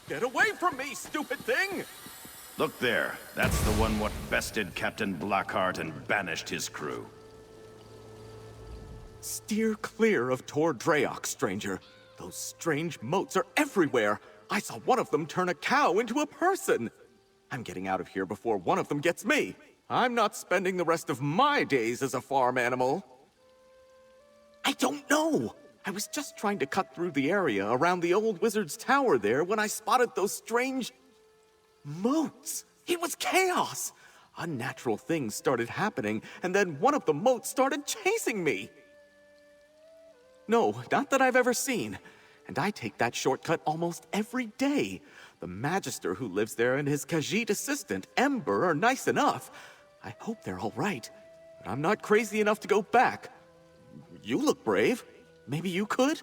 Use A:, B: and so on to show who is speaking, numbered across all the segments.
A: Get away from me, stupid thing!
B: Look there. That's the one what bested Captain Blackheart and banished his crew.
A: Steer clear of Tor Dreyok, stranger. Those strange motes are everywhere. I saw one of them turn a cow into a person. I'm getting out of here before one of them gets me. I'm not spending the rest of my days as a farm animal. I don't know. I was just trying to cut through the area around the old wizard's tower there when I spotted those strange motes. It was chaos. Unnatural things started happening, and then one of the motes started chasing me. No, not that I've ever seen. And I take that shortcut almost every day. The Magister who lives there and his Khajiit assistant, Ember, are nice enough. I hope they're all right. But I'm not crazy enough to go back. You look brave. Maybe you could?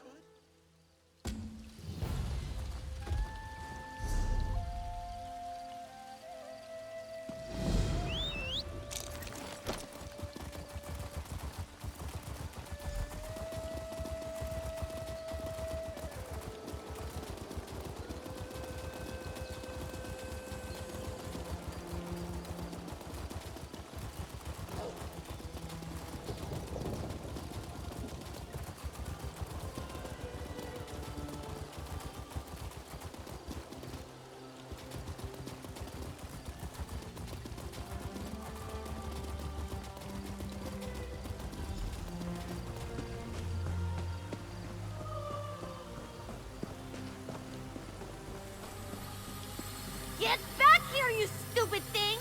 C: Get back here, you stupid thing!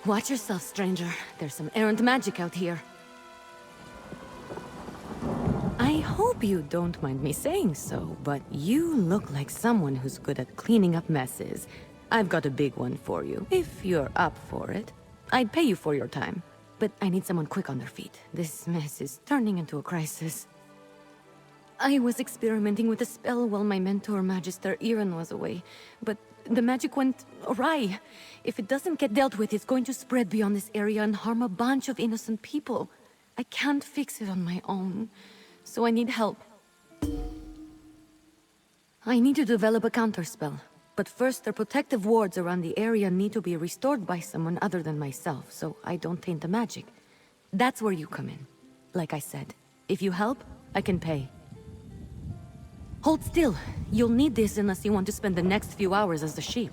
D: Watch yourself, stranger. There's some errant magic out here. I hope you don't mind me saying so, but you look like someone who's good at cleaning up messes. I've got a big one for you, if you're up for it. I'd pay you for your time, but I need someone quick on their feet. This mess is turning into a crisis. I was experimenting with a spell while my mentor, Magister Iren, was away, but the magic went awry. If it doesn't get dealt with, it's going to spread beyond this area and harm a bunch of innocent people. I can't fix it on my own, so I need help. I need to develop a counterspell, but first their protective wards around the area need to be restored by someone other than myself, so I don't taint the magic. That's where you come in. Like I said, if you help, I can pay. Hold still. You'll need this unless you want to spend the next few hours as a sheep.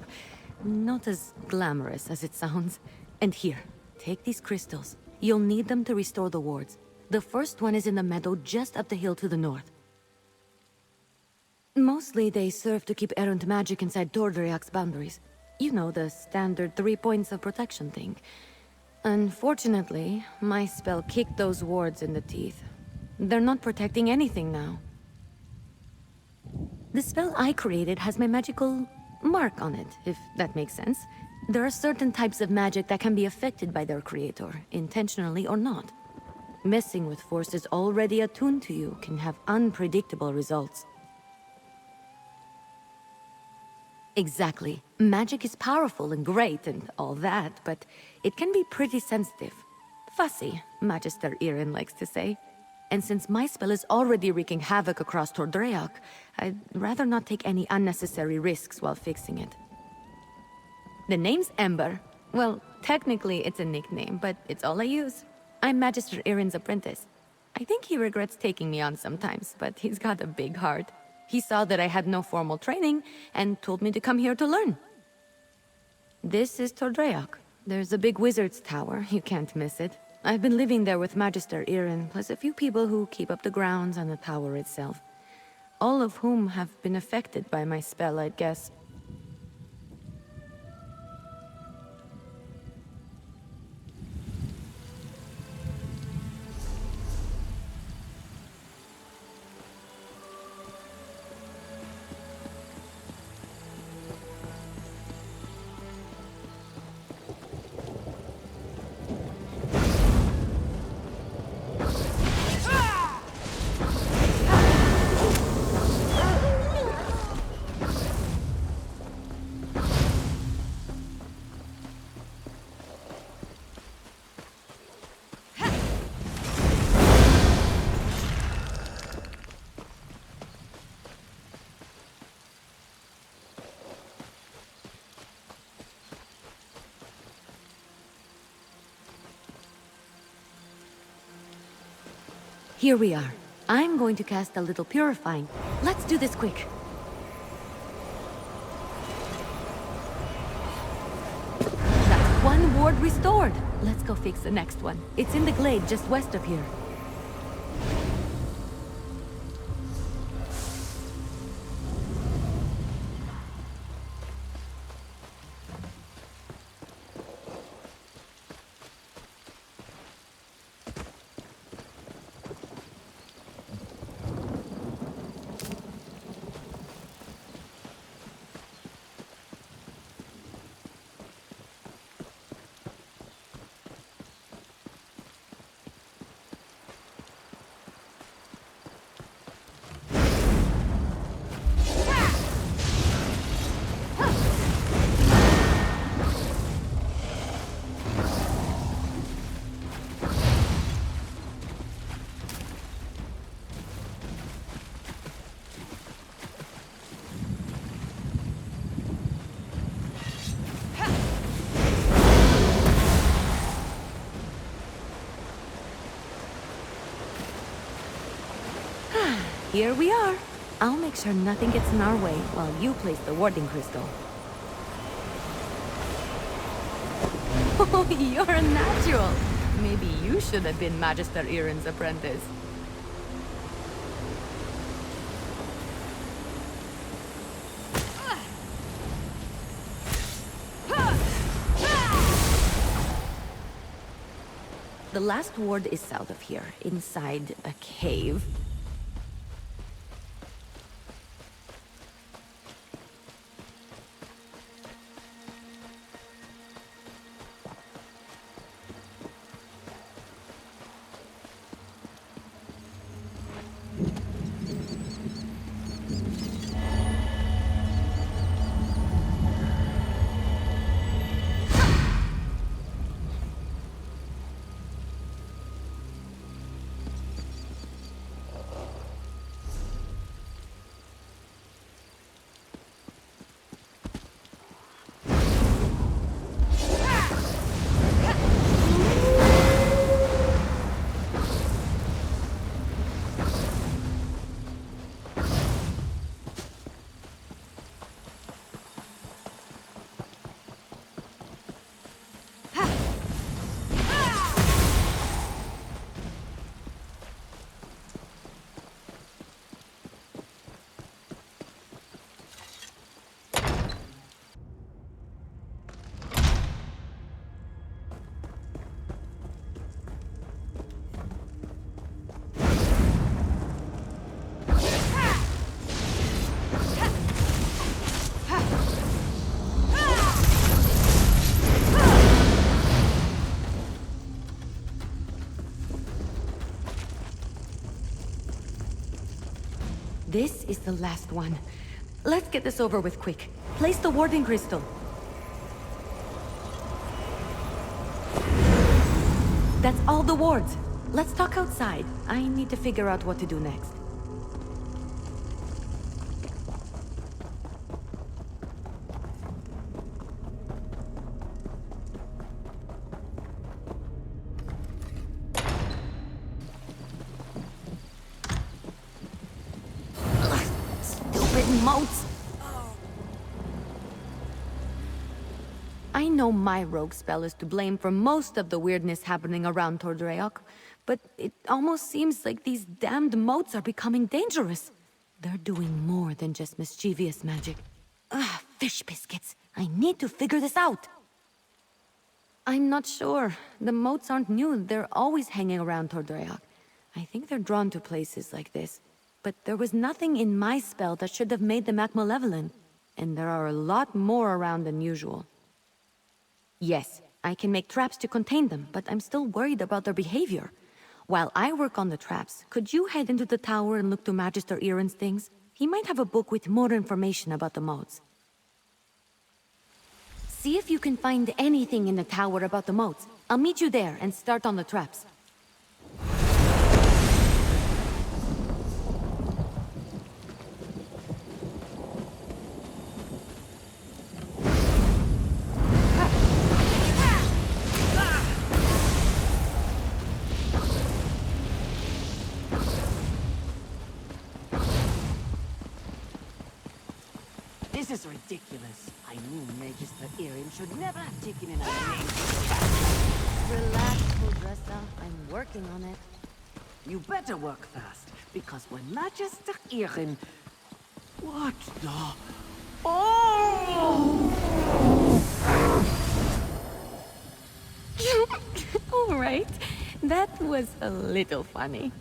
D: Not as glamorous as it sounds. And here, take these crystals. You'll need them to restore the wards. The first one is in the meadow just up the hill to the north. Mostly they serve to keep errant magic inside Tor Dreyok's boundaries. You know, the standard 3 points of protection thing. Unfortunately, my spell kicked those wards in the teeth. They're not protecting anything now. The spell I created has my magical mark on it, if that makes sense. There are certain types of magic that can be affected by their creator, intentionally or not. Messing with forces already attuned to you can have unpredictable results. Exactly. Magic is powerful and great and all that, but it can be pretty sensitive. Fussy, Magister Iren likes to say. And since my spell is already wreaking havoc across Tor Dreyok, I'd rather not take any unnecessary risks while fixing it. The name's Ember. Well, technically it's a nickname, but it's all I use. I'm Magister Iren's apprentice. I think he regrets taking me on sometimes, but he's got a big heart. He saw that I had no formal training, and told me to come here to learn. This is Tor Dreyok. There's a big wizard's tower, you can't miss it. I've been living there with Magister Iren, plus a few people who keep up the grounds and the tower itself. All of whom have been affected by my spell, I'd guess. Here we are. I'm going to cast a little purifying. Let's do this quick. That's one ward restored. Let's go fix the next one. It's in the glade just west of here. Here we are. I'll make sure nothing gets in our way while you place the warding crystal. Oh, you're a natural. Maybe you should have been Magister Iren's apprentice. The last ward is south of here, inside a cave. This is the last one. Let's get this over with quick. Place the warding crystal. That's all the wards. Let's talk outside. I need to figure out what to do next. Moats. I know my rogue spell is to blame for most of the weirdness happening around Tordreok, but it almost seems like these damned moats are becoming dangerous. They're doing more than just mischievous magic. Fish biscuits. I need to figure this out. I'm not sure. The moats aren't new. They're always hanging around Tordreok. I think they're drawn to places like this. But there was nothing in my spell that should have made them act malevolent. And there are a lot more around than usual. Yes, I can make traps to contain them, but I'm still worried about their behavior. While I work on the traps, could you head into the tower and look to Magister Iren's things? He might have a book with more information about the moats. See if you can find anything in the tower about the moats. I'll meet you there and start on the traps.
E: is ridiculous. I knew Magister Erin should never have taken in a name.
D: Relax, Dressa. I'm working on it.
E: You better work fast, because when Magister Erin... What the... Oh!
D: All right. That was a little funny.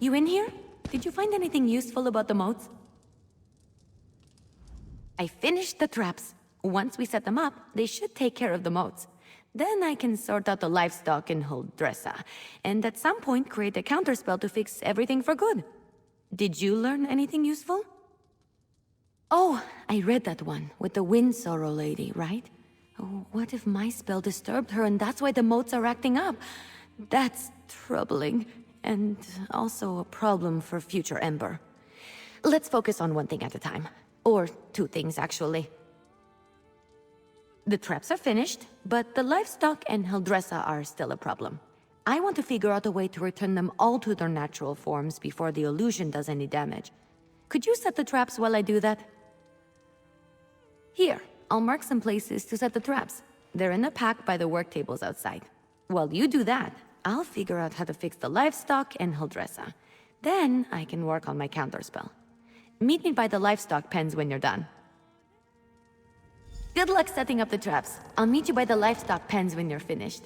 D: You in here? Did you find anything useful about the moats? I finished the traps. Once we set them up, they should take care of the moats. Then I can sort out the livestock and hold Dressa, and at some point create a counterspell to fix everything for good. Did you learn anything useful? Oh, I read that one, with the Wind Sorrow lady, right? Oh, what if my spell disturbed her and that's why the moats are acting up? That's troubling. And also a problem for future Ember. Let's focus on one thing at a time. Or two things, actually. The traps are finished, but the livestock and Heldressa are still a problem. I want to figure out a way to return them all to their natural forms before the illusion does any damage. Could you set the traps while I do that? Here, I'll mark some places to set the traps. They're in a pack by the work tables outside. While you do that, I'll figure out how to fix the livestock and Heldressa. Then I can work on my counterspell. Meet me by the livestock pens when you're done. Good luck setting up the traps. I'll meet you by the livestock pens when you're finished.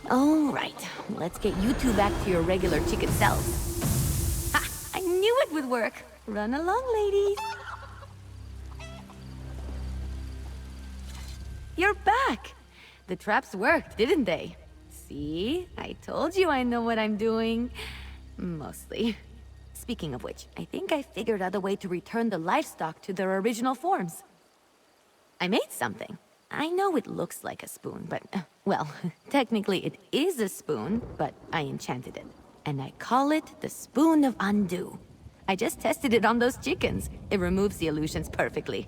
D: All right, let's get you two back to your regular chicken selves. Ha! I knew it would work. Run along, ladies. you're back! The traps worked, didn't they? See? I told you I know what I'm doing. Mostly. Speaking of which, I think I figured out a way to return the livestock to their original forms. I made something. I know it looks like a spoon, but, well, technically it is a spoon, but I enchanted it. And I call it the Spoon of Undo. I just tested it on those chickens. It removes the illusions perfectly.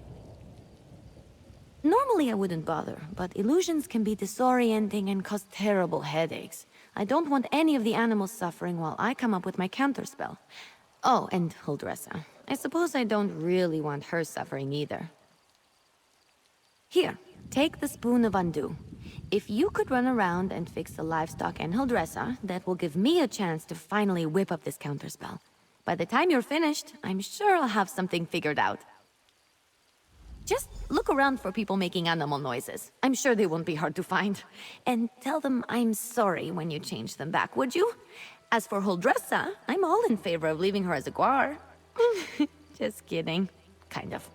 D: Normally I wouldn't bother, but illusions can be disorienting and cause terrible headaches. I don't want any of the animals suffering while I come up with my counterspell. Oh, and Huldressa. I suppose I don't really want her suffering either. Here, take the Spoon of Undo. If you could run around and fix the livestock and Huldressa, that will give me a chance to finally whip up this counterspell. By the time you're finished, I'm sure I'll have something figured out. Just look around for people making animal noises. I'm sure they won't be hard to find. And tell them I'm sorry when you change them back, would you? As for Huldressa, I'm all in favor of leaving her as a guar. Just kidding. Kind of.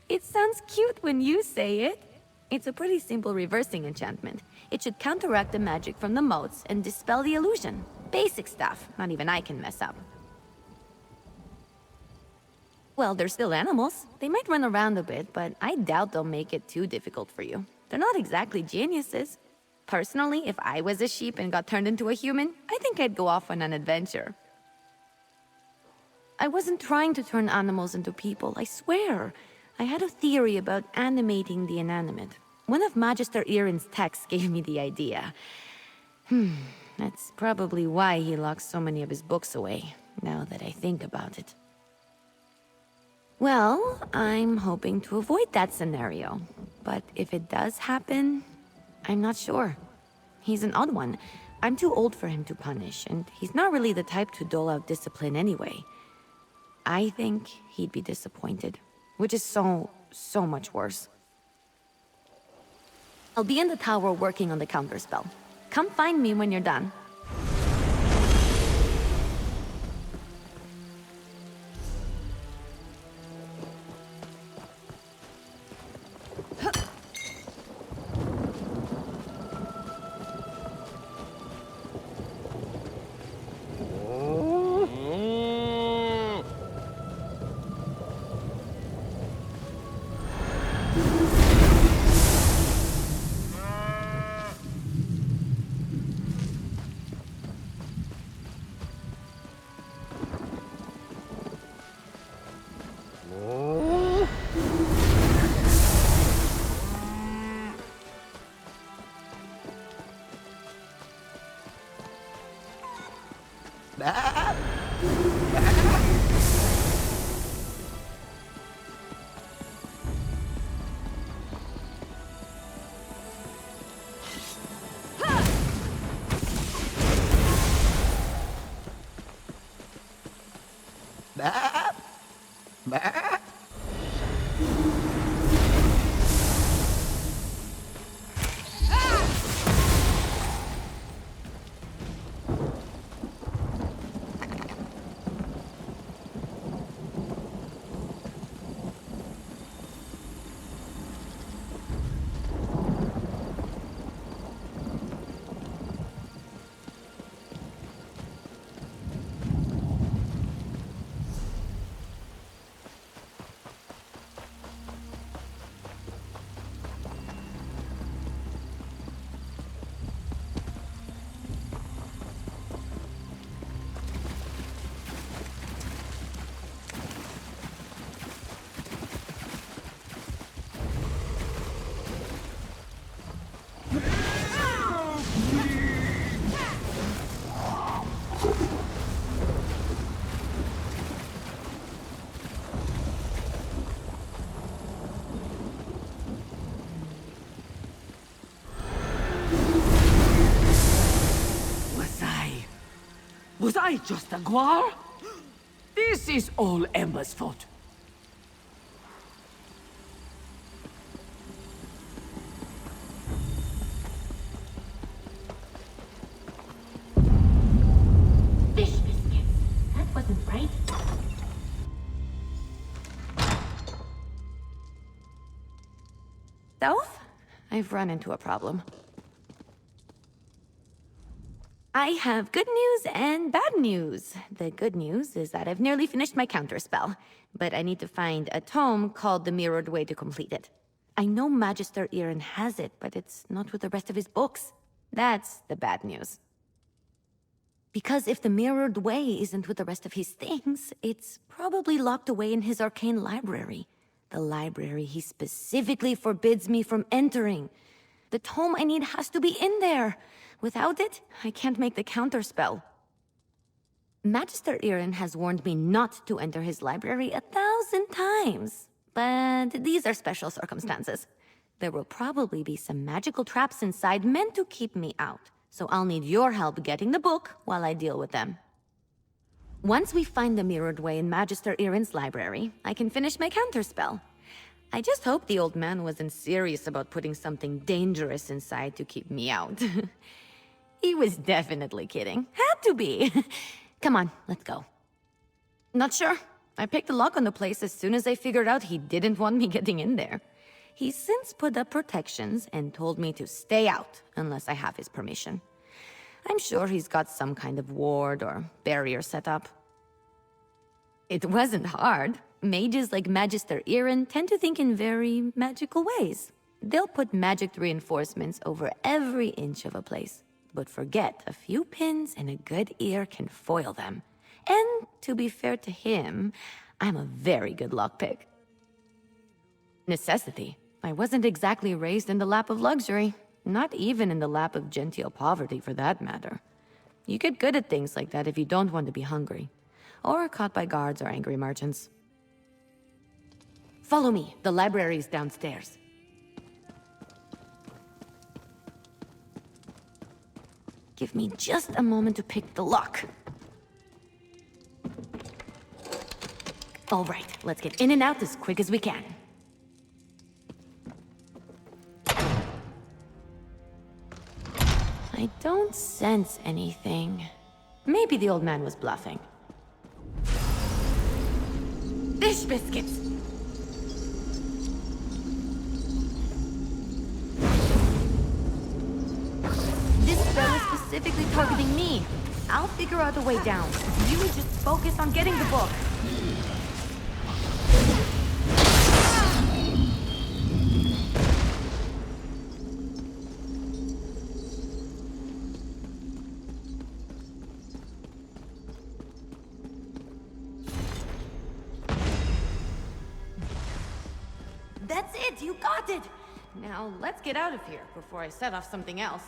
D: It sounds cute when you say it. It's a pretty simple reversing enchantment. It should counteract the magic from the motes and dispel the illusion. Basic stuff. Not even I can mess up. Well, they're still animals. They might run around a bit, but I doubt they'll make it too difficult for you. They're not exactly geniuses. Personally, if I was a sheep and got turned into a human, I think I'd go off on an adventure. I wasn't trying to turn animals into people, I swear. I had a theory about animating the inanimate. One of Magister Irin's texts gave me the idea. That's probably why he locks so many of his books away, now that I think about it. Well, I'm hoping to avoid that scenario. But if it does happen, I'm not sure. He's an odd one. I'm too old for him to punish, and he's not really the type to dole out discipline anyway. I think he'd be disappointed, which is so much worse. I'll be in the tower working on the counterspell. Come find me when you're done.
E: Was I just a guar? This is all Ember's fault.
D: Fish biscuits. That wasn't right. Stealth? I've run into a problem. I have good news and bad news. The good news is that I've nearly finished my counterspell, but I need to find a tome called The Mirrored Way to complete it. I know Magister Iren has it, but it's not with the rest of his books. That's the bad news. Because if the Mirrored Way isn't with the rest of his things, it's probably locked away in his arcane library. The library he specifically forbids me from entering. The tome I need has to be in there. Without it, I can't make the counterspell. Magister Iren has warned me not to enter his library 1,000 times. But these are special circumstances. There will probably be some magical traps inside meant to keep me out. So I'll need your help getting the book while I deal with them. Once we find the Mirrored Way in Magister Iren's library, I can finish my counterspell. I just hope the old man wasn't serious about putting something dangerous inside to keep me out. He was definitely kidding. Had to be. Come on, let's go. Not sure. I picked the lock on the place as soon as I figured out he didn't want me getting in there. He's since put up protections and told me to stay out unless I have his permission. I'm sure he's got some kind of ward or barrier set up. It wasn't hard. Mages like Magister Iren tend to think in very magical ways. They'll put magic reinforcements over every inch of a place, but forget a few pins and a good ear can foil them. And to be fair to him, I'm a very good lockpick. Necessity. I wasn't exactly raised in the lap of luxury. Not even in the lap of genteel poverty, for that matter. You get good at things like that if you don't want to be hungry. Or caught by guards or angry merchants. Follow me. The library's downstairs. Give me just a moment to pick the lock. All right, let's get in and out as quick as we can. I don't sense anything. Maybe the old man was bluffing. Fish biscuits! This spell is specifically targeting me. I'll figure out a way down. You just focus on getting the book. That's it! You got it! Now, let's get out of here before I set off something else.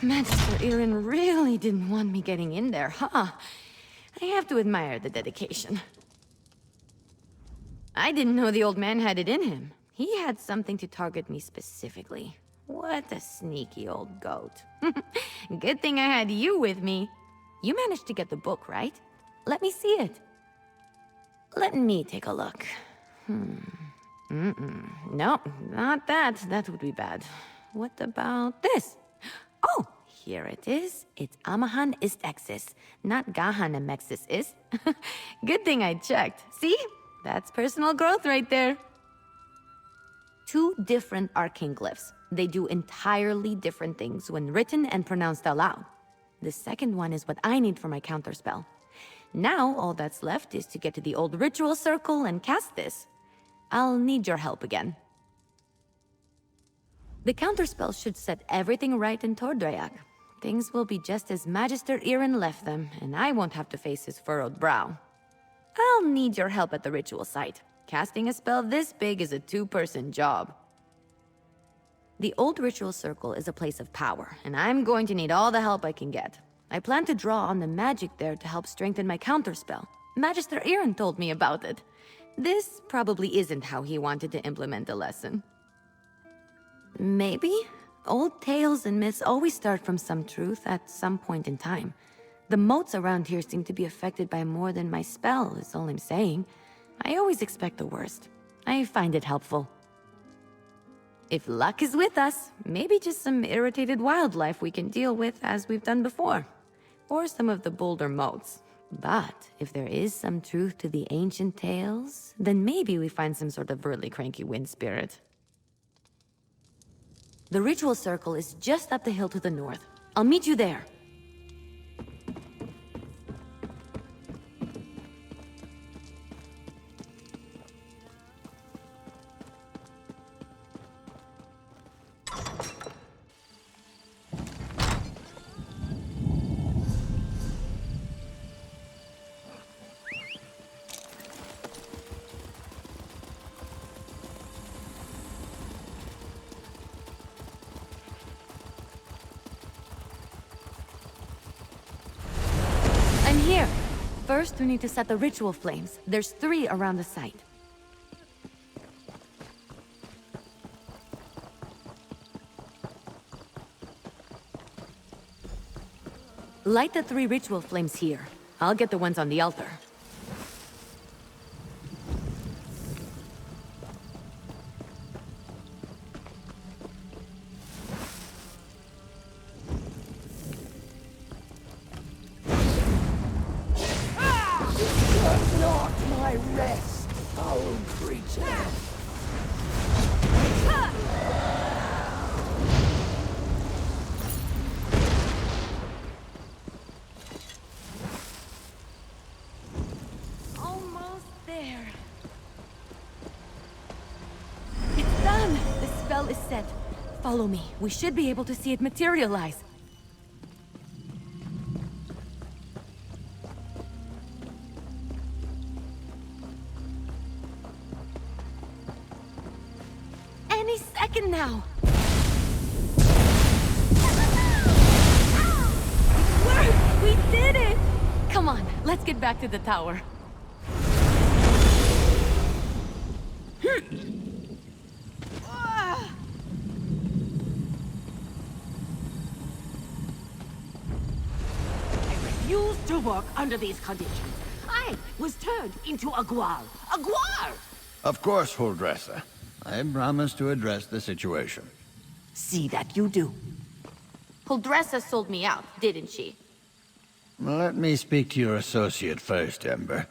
D: Magister Iren really didn't want me getting in there, huh? I have to admire the dedication. I didn't know the old man had it in him. He had something to target me specifically. What a sneaky old goat. Good thing I had you with me. You managed to get the book, right? Let me see it. Let me take a look. No, not that. That would be bad. What about this? Oh, here it is. It's Amahan ist Exis, not Gahan Amexis ist. Good thing I checked. See? That's personal growth right there. 2 different arcane glyphs. They do entirely different things when written and pronounced aloud. The second one is what I need for my counterspell. Now, all that's left is to get to the old ritual circle and cast this. I'll need your help again. The counterspell should set everything right in Tordreac. Things will be just as Magister Iren left them, and I won't have to face his furrowed brow. I'll need your help at the ritual site. Casting a spell this big is a 2-person job. The old ritual circle is a place of power, and I'm going to need all the help I can get. I plan to draw on the magic there to help strengthen my counterspell. Magister Iren told me about it. This probably isn't how he wanted to implement the lesson. Maybe? Old tales and myths always start from some truth at some point in time. The moats around here seem to be affected by more than my spell, is all I'm saying. I always expect the worst. I find it helpful. If luck is with us, maybe just some irritated wildlife we can deal with as we've done before. Or some of the bolder moats. But if there is some truth to the ancient tales, then maybe we find some sort of really cranky wind spirit. The ritual circle is just up the hill to the north. I'll meet you there. Here. First, we need to set the ritual flames. There's 3 around the site. Light the 3 ritual flames here. I'll get the ones on the altar. Is set. Follow me. We should be able to see it materialize. Any second now. It worked! We did it! Come on, let's get back to the tower.
E: To work under these conditions. I was turned into a guar. A guar!
F: Of course, Huldressa. I promise to address the situation.
E: See that you do.
D: Huldressa sold me out, didn't she?
F: Let me speak to your associate first, Ember.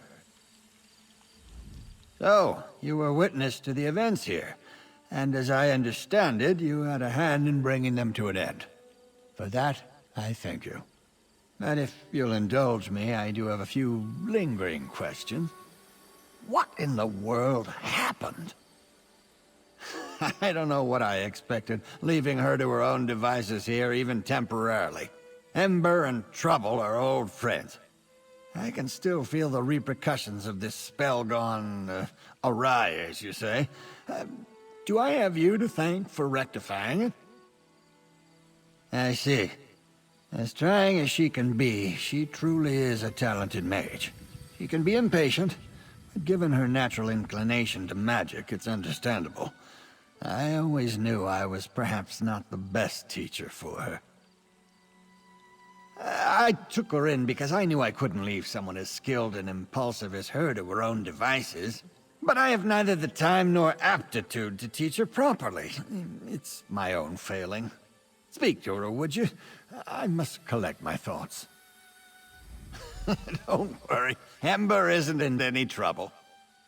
F: So, you were witness to the events here, and as I understand it, you had a hand in bringing them to an end. For that, I thank you. And if you'll indulge me, I do have a few lingering questions. What in the world happened? I don't know what I expected, leaving her to her own devices here, even temporarily. Ember and Trouble are old friends. I can still feel the repercussions of this spell gone awry, as you say. Do I have you to thank for rectifying it? I see. As trying as she can be, she truly is a talented mage. She can be impatient, but given her natural inclination to magic, it's understandable. I always knew I was perhaps not the best teacher for her. I took her in because I knew I couldn't leave someone as skilled and impulsive as her to her own devices. But I have neither the time nor aptitude to teach her properly. It's my own failing. Speak to her, would you? I must collect my thoughts. Don't worry, Ember isn't in any trouble.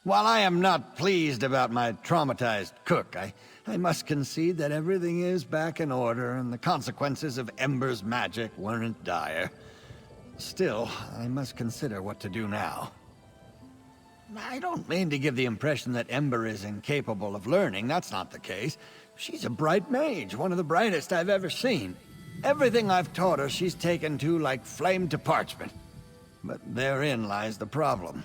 F: While I am not pleased about my traumatized cook, I must concede that everything is back in order and the consequences of Ember's magic weren't dire. Still, I must consider what to do now. I don't mean to give the impression that Ember is incapable of learning. That's not the case. She's a bright mage, one of the brightest I've ever seen. Everything I've taught her, she's taken to like flame to parchment. But therein lies the problem.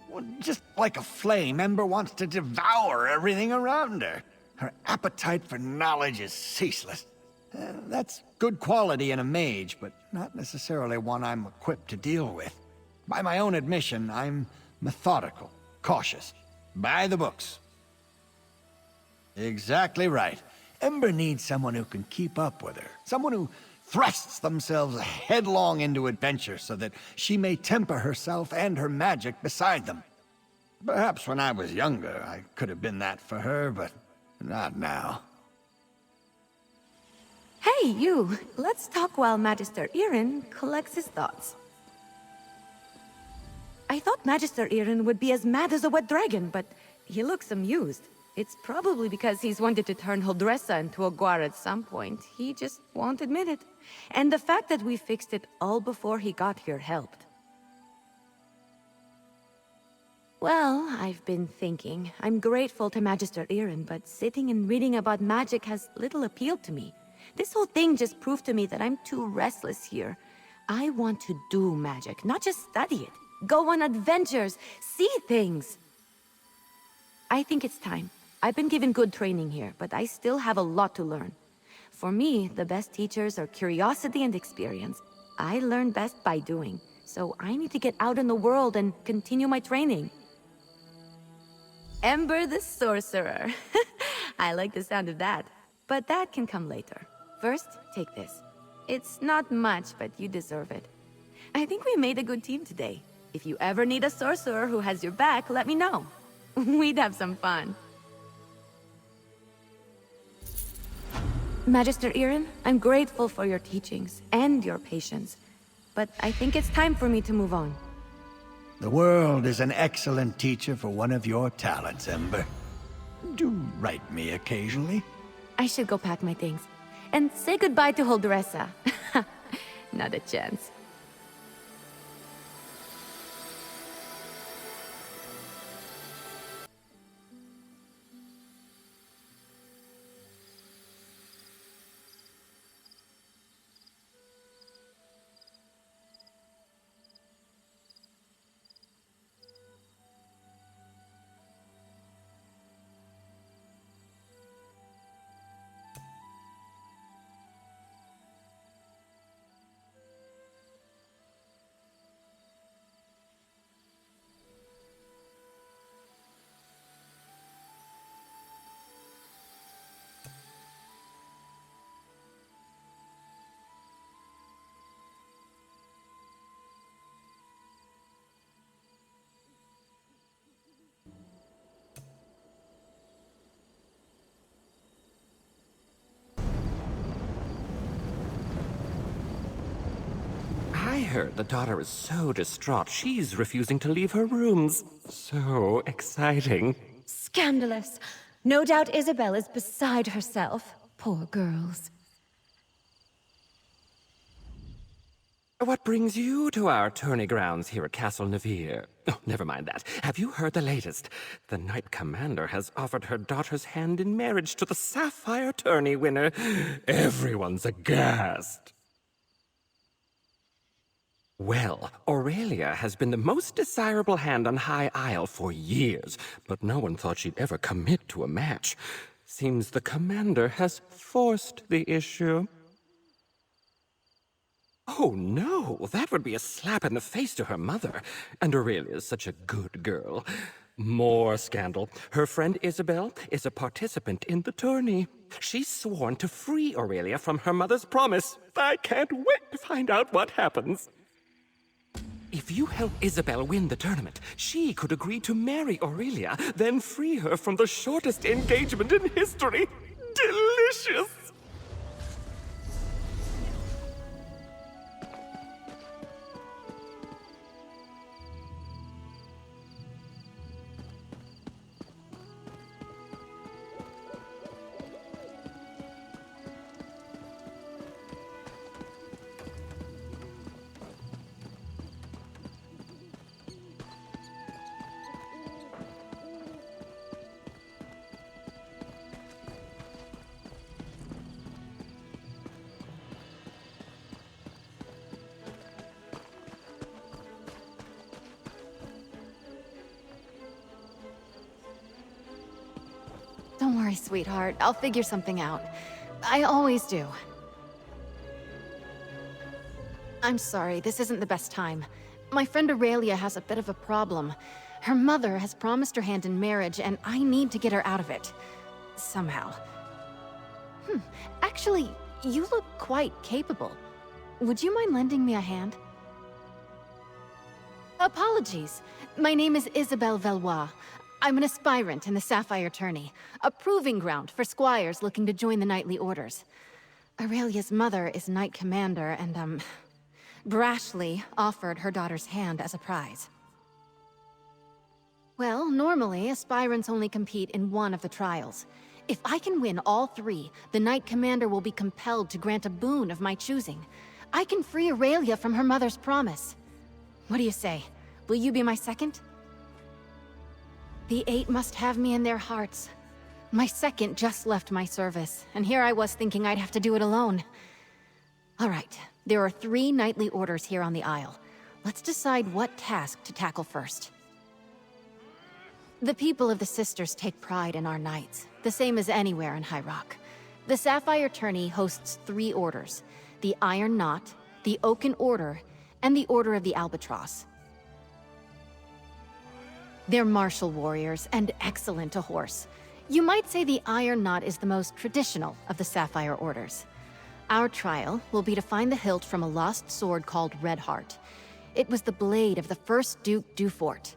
F: Well, just like a flame, Ember wants to devour everything around her. Her appetite for knowledge is ceaseless. That's good quality in a mage, but not necessarily one I'm equipped to deal with. By my own admission, I'm methodical, cautious, by the books. Exactly right. Ember needs someone who can keep up with her. Someone who thrusts themselves headlong into adventure so that she may temper herself and her magic beside them. Perhaps when I was younger, I could have been that for her, but not now.
D: Hey, you! Let's talk while Magister Irin collects his thoughts. I thought Magister Irin would be as mad as a wet dragon, but he looks amused. It's probably because he's wanted to turn Huldressa into a guar at some point. He just won't admit it. And the fact that we fixed it all before he got here helped. Well, I've been thinking. I'm grateful to Magister Irin, but sitting and reading about magic has little appeal to me. This whole thing just proved to me that I'm too restless here. I want to do magic, not just study it. Go on adventures, see things. I think it's time. I've been given good training here, but I still have a lot to learn. For me, the best teachers are curiosity and experience. I learn best by doing, so I need to get out in the world and continue my training. Ember the Sorcerer. I like the sound of that, but that can come later. First, take this. It's not much, but you deserve it. I think we made a good team today. If you ever need a sorcerer who has your back, let me know. We'd have some fun. Magister Irin, I'm grateful for your teachings and your patience, but I think it's time for me to move on.
F: The world is an excellent teacher for one of your talents, Ember. Do write me occasionally.
D: I should go pack my things. And say goodbye to Huldressa. Not a chance.
G: I heard the daughter is so distraught she's refusing to leave her rooms. So exciting.
H: Scandalous. No doubt Isabel is beside herself. Poor girls.
G: What brings you to our tourney grounds here at Castle Navir? Oh, never mind that. Have you heard the latest? The Knight Commander has offered her daughter's hand in marriage to the Sapphire tourney winner. Everyone's aghast. Well, Aurelia has been the most desirable hand on High Isle for years, but no one thought she'd ever commit to a match. Seems the Commander has forced the issue. Oh no, that would be a slap in the face to her mother. And Aurelia's such a good girl. More scandal. Her friend Isabel is a participant in the tourney. She's sworn to free Aurelia from her mother's promise. I can't wait to find out what happens. If you help Isabel win the tournament, she could agree to marry Aurelia, then free her from the shortest engagement in history. Delicious!
H: Don't worry, sweetheart. I'll figure something out. I always do. I'm sorry, this isn't the best time. My friend Aurelia has a bit of a problem. Her mother has promised her hand in marriage, and I need to get her out of it. Somehow. Actually, you look quite capable. Would you mind lending me a hand? Apologies. My name is Isabelle Valois. I'm an aspirant in the Sapphire Tourney, a proving ground for squires looking to join the knightly orders. Aurelia's mother is Knight Commander and, brashly offered her daughter's hand as a prize. Well, normally, aspirants only compete in one of the trials. If I can win all three, the Knight Commander will be compelled to grant a boon of my choosing. I can free Aurelia from her mother's promise. What do you say? Will you be my second? The 8 must have me in their hearts. My second just left my service, and here I was thinking I'd have to do it alone. All right, there are 3 knightly orders here on the Isle. Let's decide what task to tackle first. The people of the Sisters take pride in our knights, the same as anywhere in High Rock. The Sapphire Tourney hosts 3 orders: the Iron Knot, the Oaken Order, and the Order of the Albatross. They're martial warriors and excellent to horse. You might say the Iron Knot is the most traditional of the Sapphire Orders. Our trial will be to find the hilt from a lost sword called Redheart. It was the blade of the first Duke Dufort.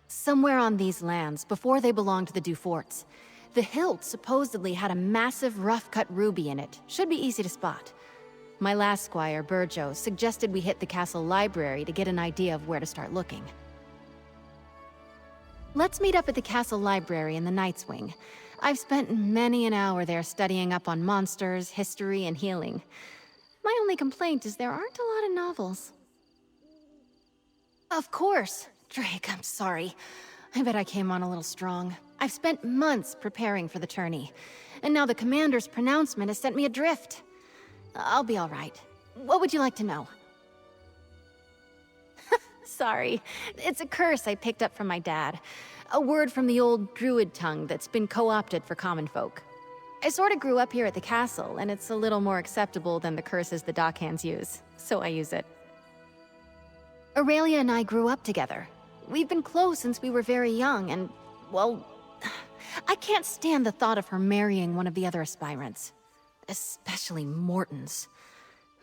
H: Somewhere on these lands, before they belonged to the Duforts, the hilt supposedly had a massive rough-cut ruby in it. Should be easy to spot. My last squire, Burjo, suggested we hit the castle library to get an idea of where to start looking. Let's meet up at the castle library in the Knight's Wing. I've spent many an hour there studying up on monsters, history, and healing. My only complaint is there aren't a lot of novels. Of course. Drake, I'm sorry. I bet I came on a little strong. I've spent months preparing for the tourney, and now the commander's pronouncement has sent me adrift. I'll be all right. What would you like to know? Sorry. It's a curse I picked up from my dad. A word from the old druid tongue that's been co-opted for common folk. I sort of grew up here at the castle, and it's a little more acceptable than the curses the dockhands use, so I use it. Aurelia and I grew up together. We've been close since we were very young, and, well, I can't stand the thought of her marrying one of the other aspirants. Especially Morton's.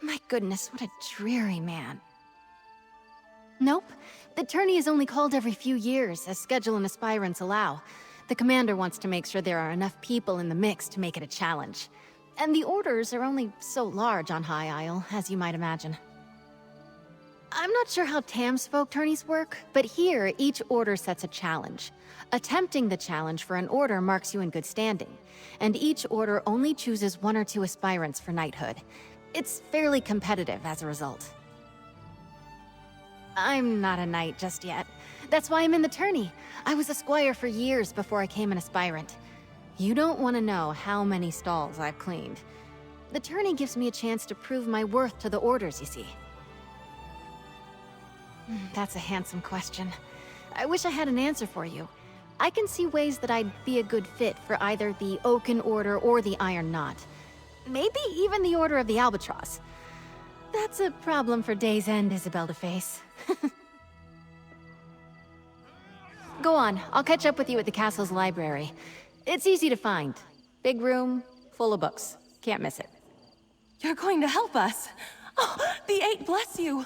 H: My goodness, what a dreary man. Nope. The tourney is only called every few years, as schedule and aspirants allow. The commander wants to make sure there are enough people in the mix to make it a challenge. And the orders are only so large on High Isle, as you might imagine. I'm not sure how Tamsfolk tourneys work, but here, each order sets a challenge. Attempting the challenge for an order marks you in good standing, and each order only chooses 1 or 2 aspirants for knighthood. It's fairly competitive as a result. I'm not a knight just yet. That's why I'm in the tourney. I was a squire for years before I came an aspirant. You don't want to know how many stalls I've cleaned. The tourney gives me a chance to prove my worth to the orders, you see. That's a handsome question. I wish I had an answer for you. I can see ways that I'd be a good fit for either the Oaken Order or the Iron Knot. Maybe even the Order of the Albatross. That's a problem for Day's End, Isabelle, to face. Go on, I'll catch up with you at the castle's library. It's easy to find. Big room, full of books. Can't miss it.
I: You're going to help us. Oh, the 8 bless you.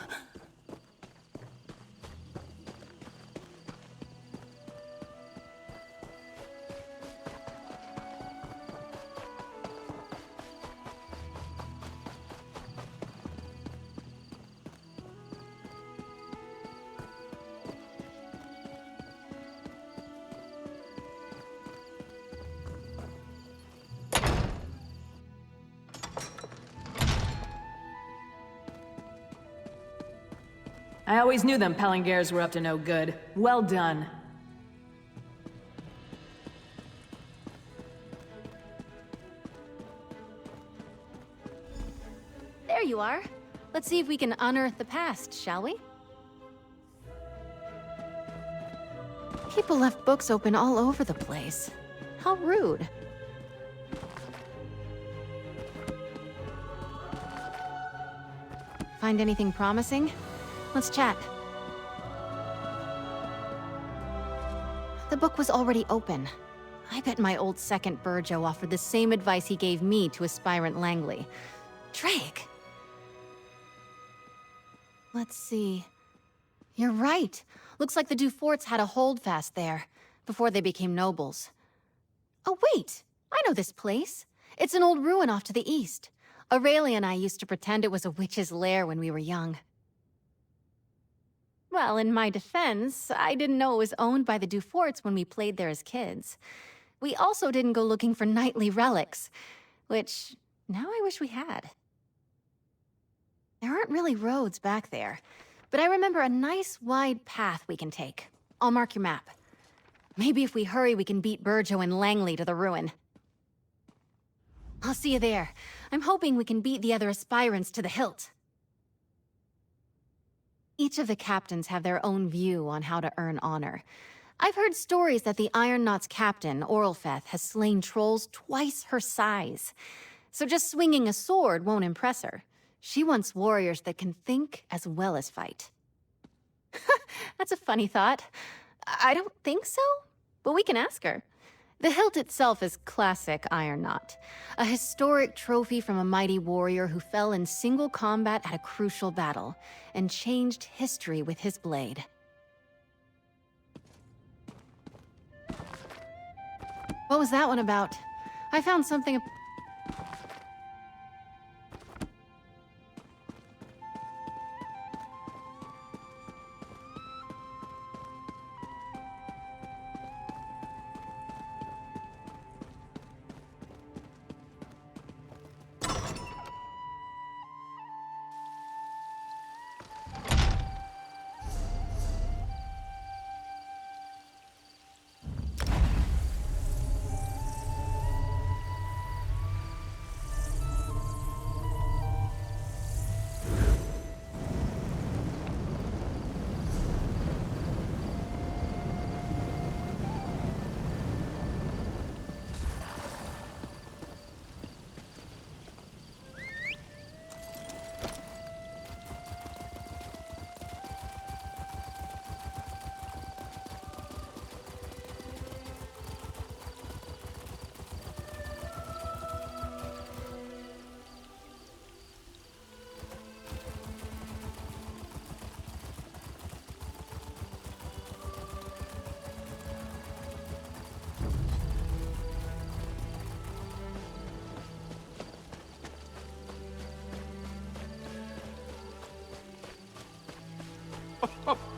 J: I always knew them Palingers were up to no good. Well done.
H: There you are. Let's see if we can unearth the past, shall we? People left books open all over the place. How rude. Find anything promising? Let's chat. The book was already open. I bet my old second Burjo offered the same advice he gave me to aspirant Langley. Drake! Let's see. You're right. Looks like the Duforts had a holdfast there, before they became nobles. Oh wait! I know this place. It's an old ruin off to the east. Aurelia and I used to pretend it was a witch's lair when we were young. Well, in my defense, I didn't know it was owned by the Duforts when we played there as kids. We also didn't go looking for knightly relics, which now I wish we had. There aren't really roads back there, but I remember a nice wide path we can take. I'll mark your map. Maybe if we hurry, we can beat Burjo and Langley to the ruin. I'll see you there. I'm hoping we can beat the other aspirants to the hilt. Each of the captains have their own view on how to earn honor. I've heard stories that the Iron Knot's captain, Orlfeth, has slain trolls twice her size. So just swinging a sword won't impress her. She wants warriors that can think as well as fight. That's a funny thought. I don't think so, but we can ask her. The hilt itself is classic Iron Knot, a historic trophy from a mighty warrior who fell in single combat at a crucial battle and changed history with his blade. What was that one about? I found something...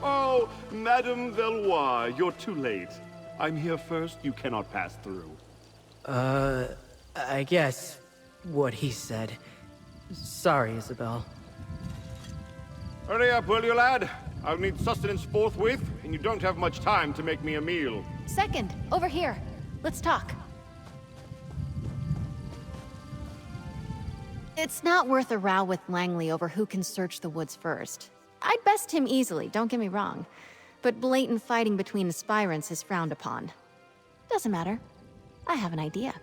K: Oh, Madame Valois, you're too late. I'm here first, you cannot pass through.
L: I guess what he said. Sorry, Isabel.
K: Hurry up, will you, lad? I'll need sustenance forthwith, and you don't have much time to make me a meal.
H: Second, over here. Let's talk. It's not worth a row with Langley over who can search the woods first. I'd best him easily, don't get me wrong. But blatant fighting between aspirants is frowned upon. Doesn't matter. I have an idea.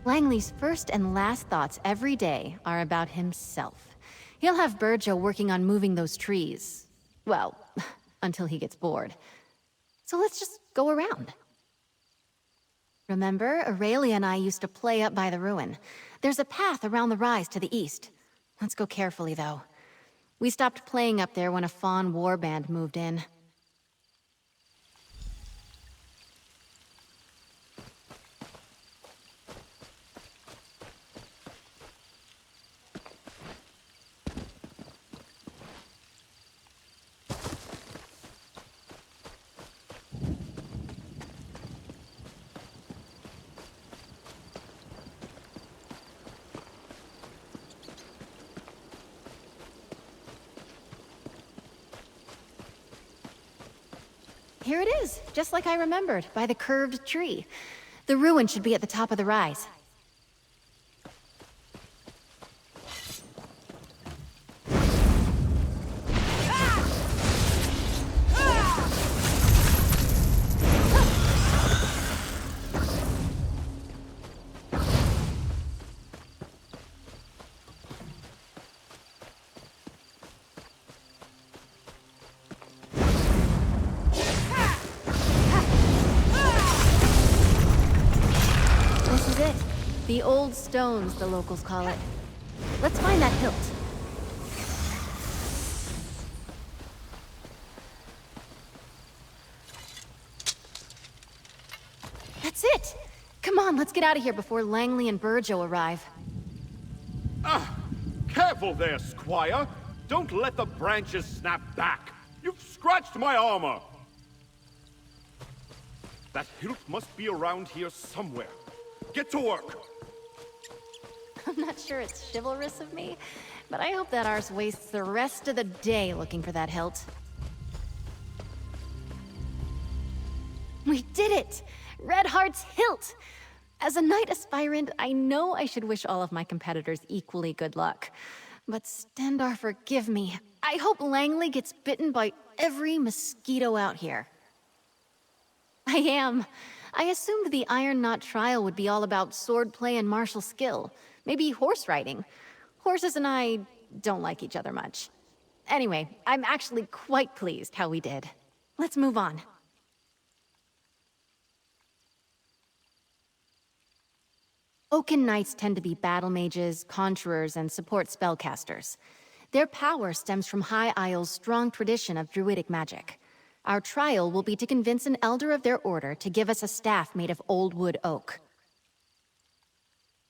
H: Langley's first and last thoughts every day are about himself. He'll have Burjo working on moving those trees. Well, until he gets bored. So let's just go around. Remember, Aurelia and I used to play up by the ruin. There's a path around the rise to the east. Let's go carefully, though. We stopped playing up there when a Fawn warband moved in. Here it is, just like I remembered, by the curved tree. The ruin should be at the top of the rise. This is it. The old stones, the locals call it. Let's find that hilt. That's it! Come on, let's get out of here before Langley and Burjo arrive.
K: Careful there, Squire! Don't let the branches snap back! You've scratched my armor! That hilt must be around here somewhere. Get to work!
H: I'm not sure it's chivalrous of me, but I hope that arse wastes the rest of the day looking for that hilt. We did it! Redheart's hilt! As a knight aspirant, I know I should wish all of my competitors equally good luck. But Stendarr, forgive me. I hope Langley gets bitten by every mosquito out here. I am. I assumed the Iron Knot trial would be all about swordplay and martial skill. Maybe horse riding. Horses and I don't like each other much. Anyway, I'm actually quite pleased how we did. Let's move on. Oaken knights tend to be battle mages, conjurers, and support spellcasters. Their power stems from High Isle's strong tradition of druidic magic. Our trial will be to convince an elder of their order to give us a staff made of old wood oak.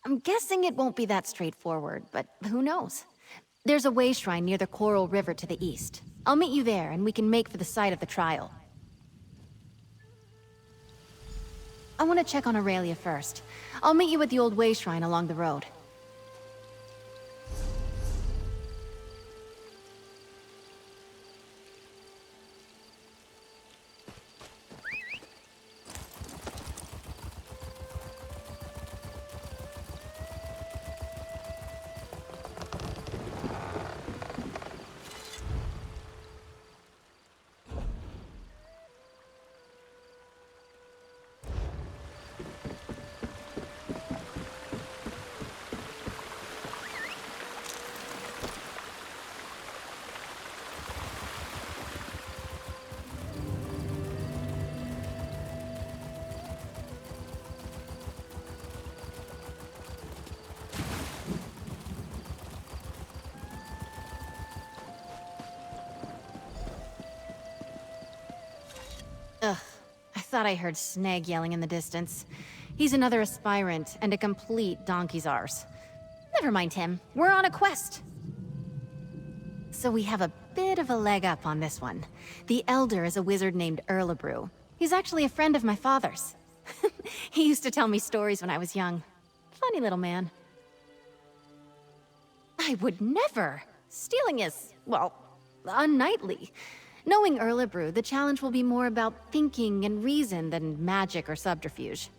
H: I'm guessing it won't be that straightforward, but who knows? There's a way shrine near the Coral River to the east. I'll meet you there, and we can make for the site of the trial. I want to check on Aurelia first. I'll meet you at the old way shrine along the road. Ugh, I thought I heard Sneg yelling in the distance. He's another aspirant, and a complete donkey's arse. Never mind him, we're on a quest! So we have a bit of a leg up on this one. The Elder is a wizard named Erlebrew. He's actually a friend of my father's. He used to tell me stories when I was young. Funny little man. I would never! Stealing is, well, unknightly. Knowing Erlebrew, the challenge will be more about thinking and reason than magic or subterfuge.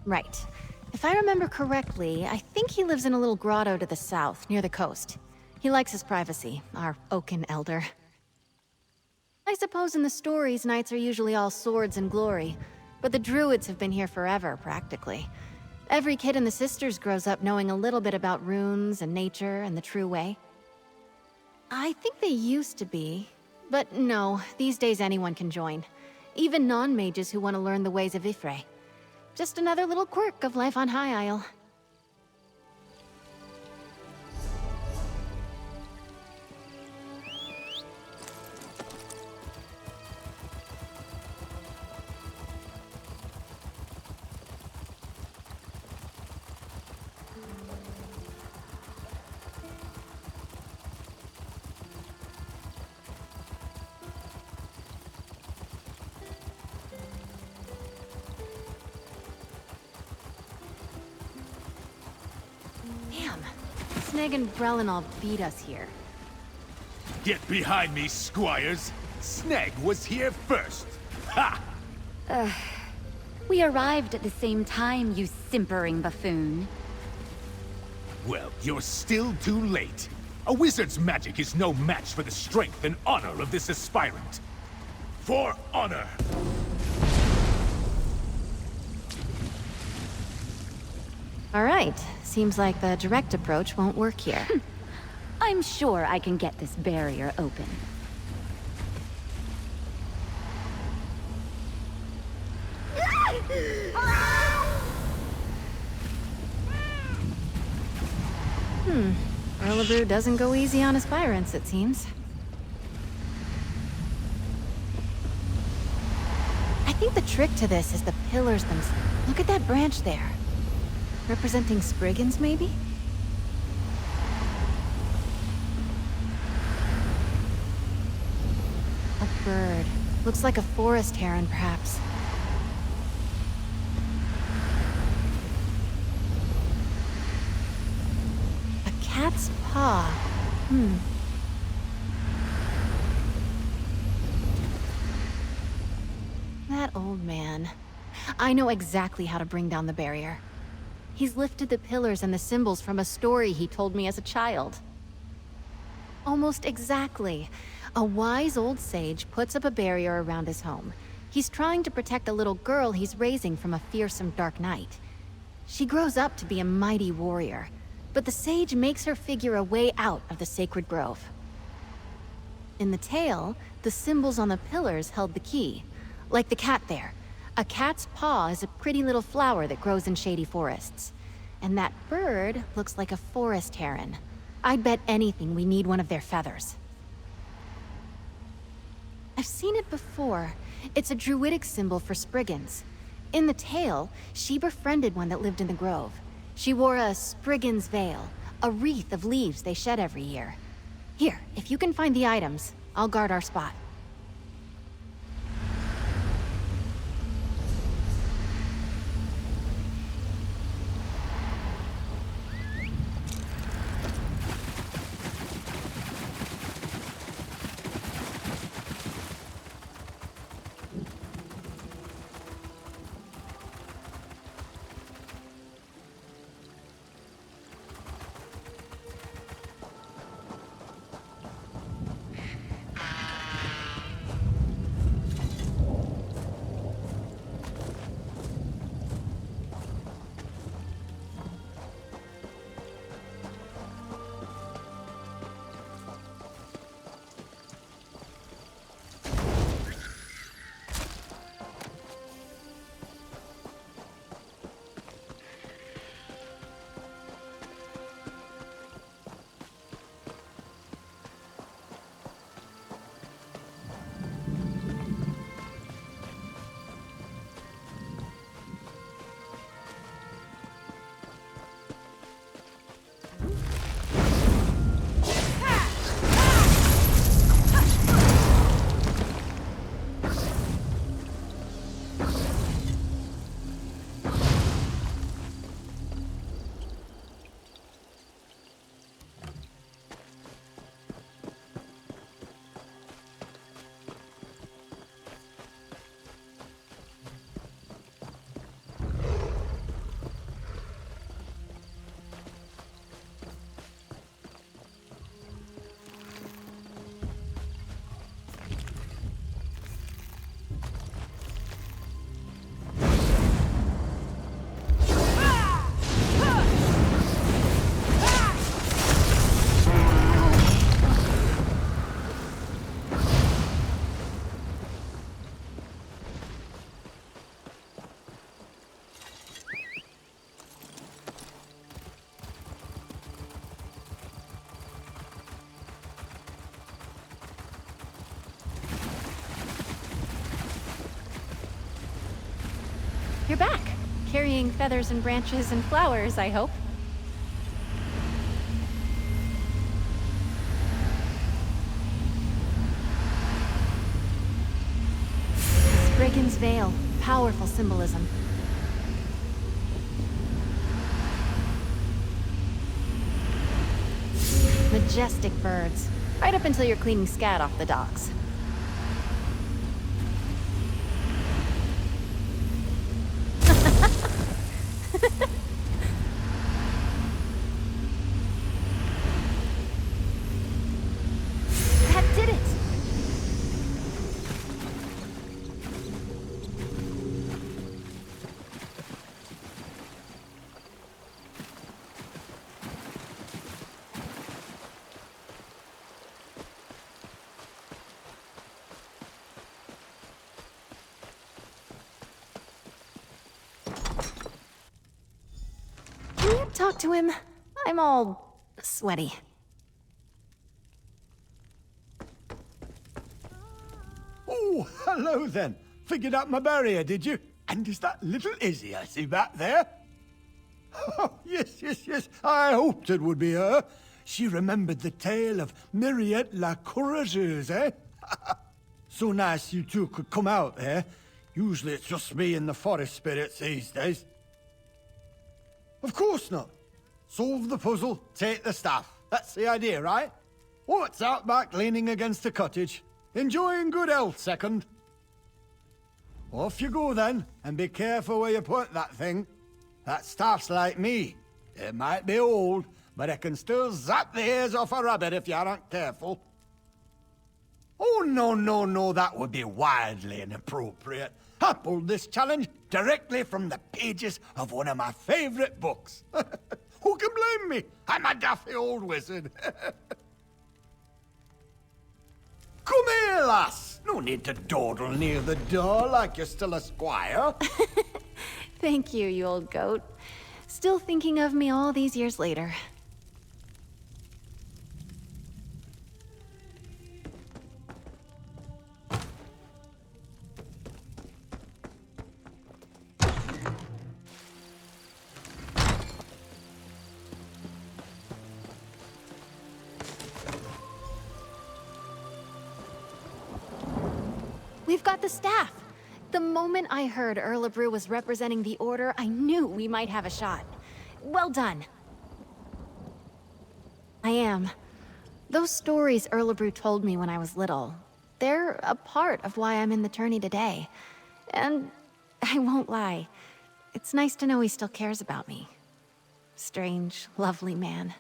H: Right. If I remember correctly, I think he lives in a little grotto to the south, near the coast. He likes his privacy, our Oaken Elder. I suppose in the stories, knights are usually all swords and glory, but the druids have been here forever, practically. Every kid in the Sisters grows up knowing a little bit about runes and nature and the true way. I think they used to be, but no, these days anyone can join. Even non-mages who want to learn the ways of Y'ffre. Just another little quirk of life on High Isle. Sneg and Brelin all beat us here.
M: Get behind me, squires! Sneg was here first! Ha!
N: We arrived at the same time, you simpering buffoon.
M: Well, you're still too late. A wizard's magic is no match for the strength and honor of this aspirant. For honor!
H: All right. Seems like the direct approach won't work here.
N: I'm sure I can get this barrier open.
H: Erlebrew doesn't go easy on aspirants, it seems. I think the trick to this is the pillars themselves. Look at that branch there. Representing Spriggans, maybe? A bird. Looks like a forest heron, perhaps. A cat's paw. That old man. I know exactly how to bring down the barrier. He's lifted the pillars and the symbols from a story he told me as a child. Almost exactly. A wise old sage puts up a barrier around his home. He's trying to protect a little girl he's raising from a fearsome dark knight. She grows up to be a mighty warrior, but the sage makes her figure a way out of the sacred grove. In the tale, the symbols on the pillars held the key. Like the cat there. A cat's paw is a pretty little flower that grows in shady forests. And that bird looks like a forest heron. I'd bet anything we need one of their feathers. I've seen it before. It's a druidic symbol for Spriggans. In the tale, she befriended one that lived in the grove. She wore a Spriggan's veil, a wreath of leaves they shed every year. Here, if you can find the items, I'll guard our spot. You're back, carrying feathers and branches and flowers, I hope. Spriggan's veil, powerful symbolism. Majestic birds, right up until you're cleaning scat off the docks. talk to him. I'm all sweaty.
F: Oh, hello then. Figured out my barrier, did you? And is that little Izzy I see back there? Oh, yes. I hoped it would be her. She remembered the tale of Mirri la Courageuse, eh? So nice you two could come out there. Usually it's just me and the forest spirits these days. Of course not. Solve the puzzle, take the staff. That's the idea, right? What's out back leaning against a cottage? Enjoying good health, second. Off you go then, and be careful where you put that thing. That staff's like me. It might be old, but it can still zap the ears off a rabbit if you aren't careful. Oh, no, that would be wildly inappropriate. I pulled this challenge directly from the pages of one of my favorite books. Who can blame me? I'm a daffy old wizard. Come here, lass. No need to dawdle near the door like you're still a squire.
H: Thank you, you old goat. Still thinking of me all these years later. We've got the staff. The moment I heard Erlebrew was representing the Order, I knew we might have a shot. Well done. I am. Those stories Erlebrew told me when I was little, they're a part of why I'm in the tourney today. And I won't lie, it's nice to know he still cares about me. Strange, lovely man.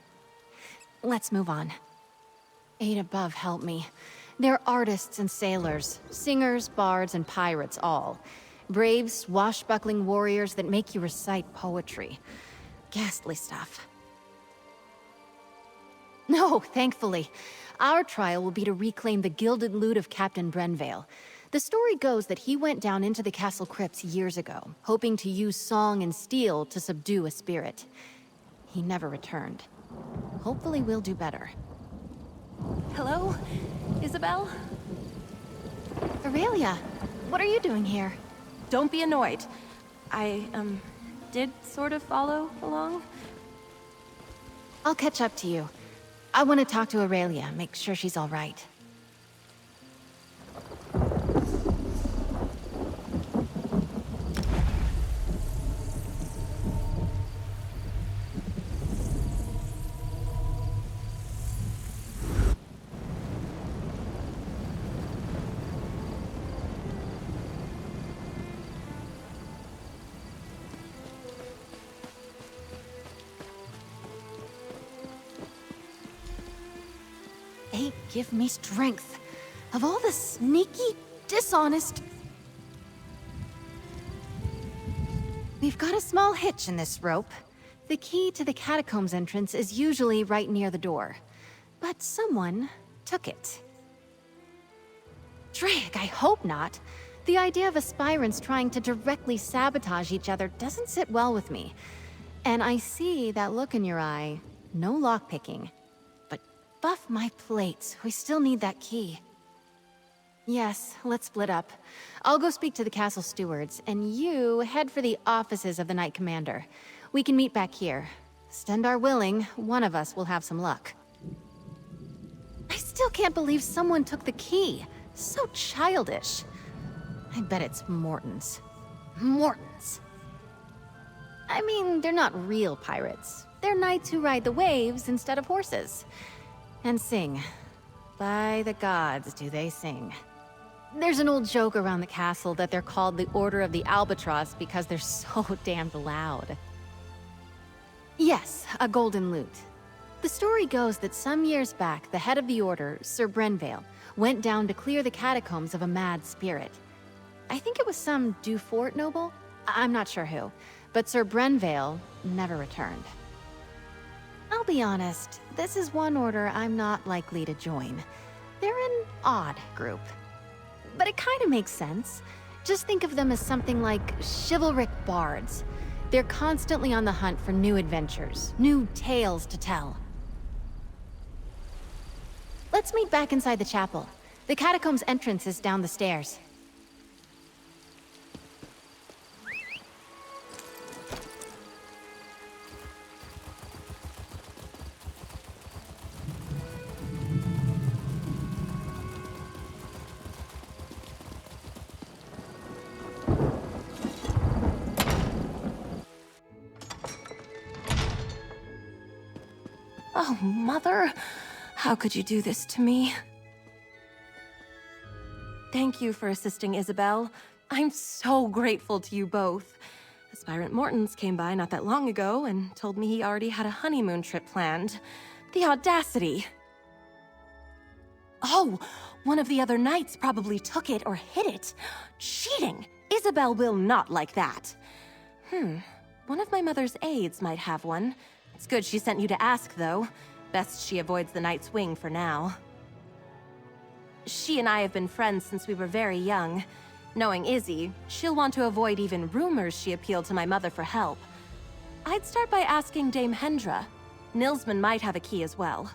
H: Let's move on. Eight above help me. They're artists and sailors, singers, bards, and pirates all. Brave, swashbuckling warriors that make you recite poetry. Ghastly stuff. No, thankfully. Our trial will be to reclaim the gilded loot of Captain Brenvale. The story goes that he went down into the castle crypts years ago, hoping to use song and steel to subdue a spirit. He never returned. Hopefully we'll do better.
I: Hello? Isabel?
H: Aurelia, what are you doing here?
I: Don't be annoyed. I, did sort of follow along.
H: I'll catch up to you. I want to talk to Aurelia, make sure she's all right. They give me strength. Of all the sneaky, dishonest... We've got a small hitch in this rope. The key to the catacombs entrance is usually right near the door. But someone took it. Drake, I hope not. The idea of aspirants trying to directly sabotage each other doesn't sit well with me. And I see that look in your eye. No lockpicking. Buff my plates. We still need that key. Yes, let's split up. I'll go speak to the castle stewards, and you head for the offices of the Knight Commander. We can meet back here. Stendar willing, one of us will have some luck. I still can't believe someone took the key. So childish. I bet it's Morton's. Morton's. I mean, they're not real pirates. They're knights who ride the waves instead of horses. And sing. By the gods, do they sing. There's an old joke around the castle that they're called the Order of the Albatross because they're so damned loud. Yes, a golden lute. The story goes that some years back, the head of the Order, Sir Brenvale, went down to clear the catacombs of a mad spirit. I think it was some Dufort noble? I'm not sure who. But Sir Brenvale never returned. I'll be honest, this is one order I'm not likely to join. They're an odd group. But it kind of makes sense. Just think of them as something like chivalric bards. They're constantly on the hunt for new adventures, new tales to tell. Let's meet back inside the chapel. The catacombs entrance is down the stairs.
I: Oh, Mother. How could you do this to me? Thank you for assisting Isabel. I'm so grateful to you both. Aspirant Mortons came by not that long ago and told me he already had a honeymoon trip planned. The audacity! Oh, one of the other knights probably took it or hid it. Cheating! Isabel will not like that. One of my mother's aides might have one. It's good she sent you to ask, though. Best she avoids the Night's Wing for now. She and I have been friends since we were very young. Knowing Izzy, she'll want to avoid even rumors she appealed to my mother for help. I'd start by asking Dame Hendra. Nilsman might have a key as well.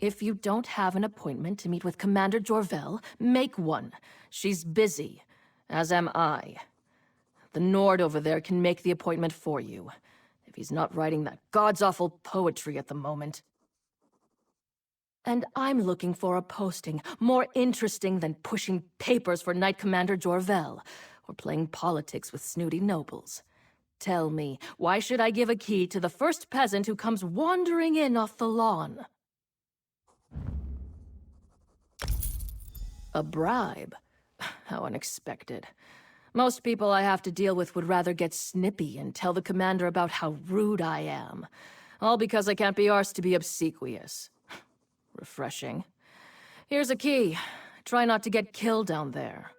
J: If you don't have an appointment to meet with Commander Jorvel, make one. She's busy, as am I. The Nord over there can make the appointment for you, if he's not writing that god's-awful poetry at the moment. And I'm looking for a posting more interesting than pushing papers for Knight Commander Jorvel, or playing politics with snooty nobles. Tell me, why should I give a key to the first peasant who comes wandering in off the lawn? A bribe? How unexpected. Most people I have to deal with would rather get snippy and tell the commander about how rude I am. All because I can't be arsed to be obsequious. Refreshing. Here's a key. Try not to get killed down there.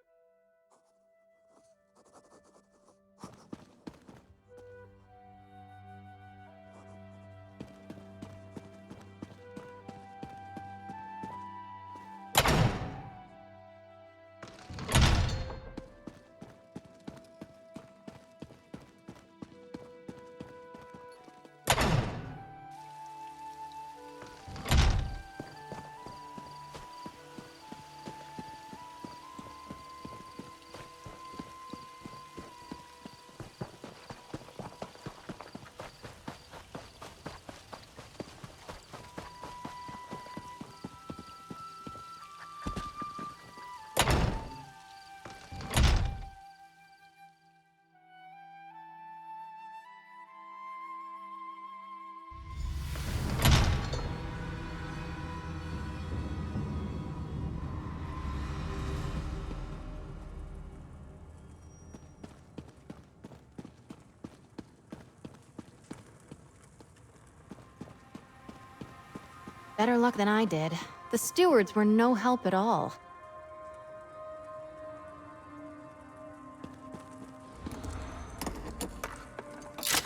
H: Better luck than I did. The stewards were no help at all.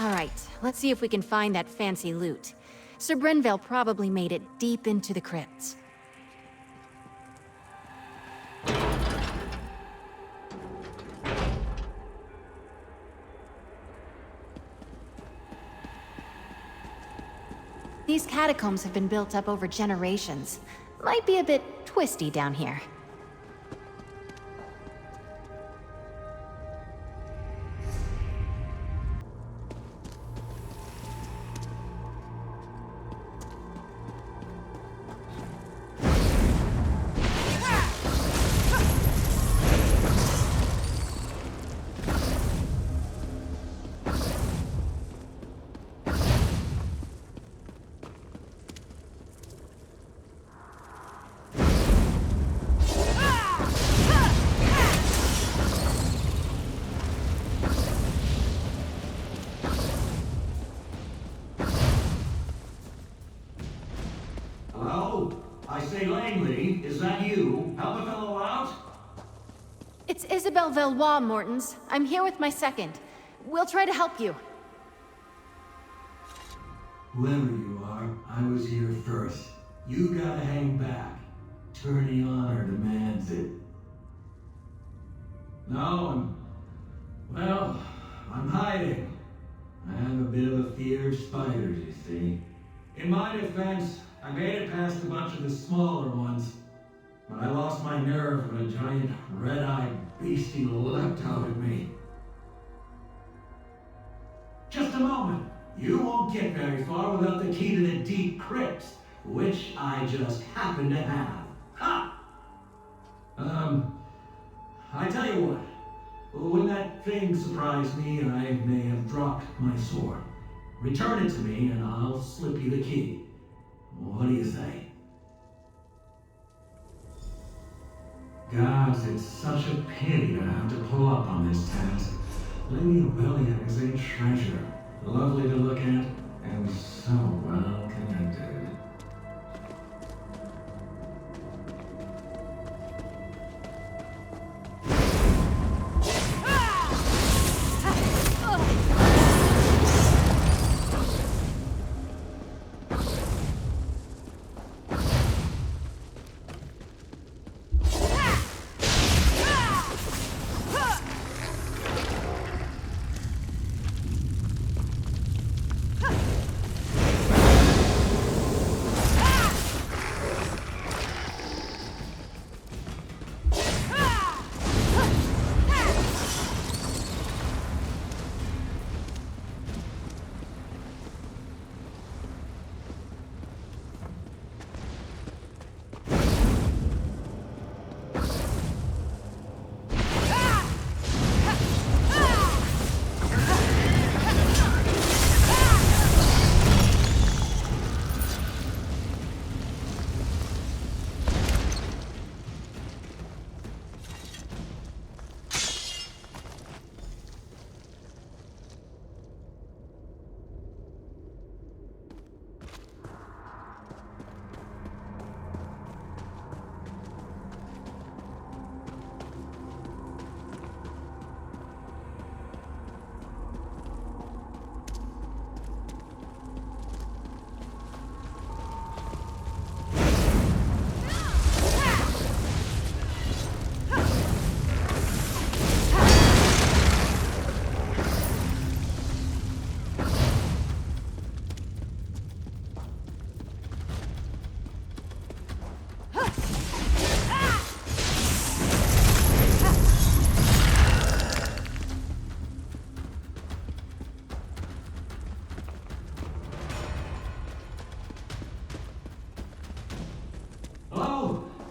H: Alright, let's see if we can find that fancy loot. Sir Brenvale probably made it deep into the crypts. These catacombs have been built up over generations. Might be a bit twisty down here. It's Isabelle Valois, Mortons. I'm here with my second. We'll try to help you.
O: Whoever you are, I was here first. You gotta hang back. Tourney honor demands it. No, I'm hiding. I have a bit of a fear of spiders, you see. In my defense, I made it past a bunch of the smaller ones, but I lost my nerve when a giant red-eyed beastie leapt out at me. Just a moment. You won't get very far without the key to the deep crypts, which I just happen to have. Ha! I tell you what. When that thing surprised me, I may have dropped my sword. Return it to me and I'll slip you the key. What do you say? Gods, it's such a pity to have to pull up on this task. Lady Aurelia is a treasure. Lovely to look at, and so well connected.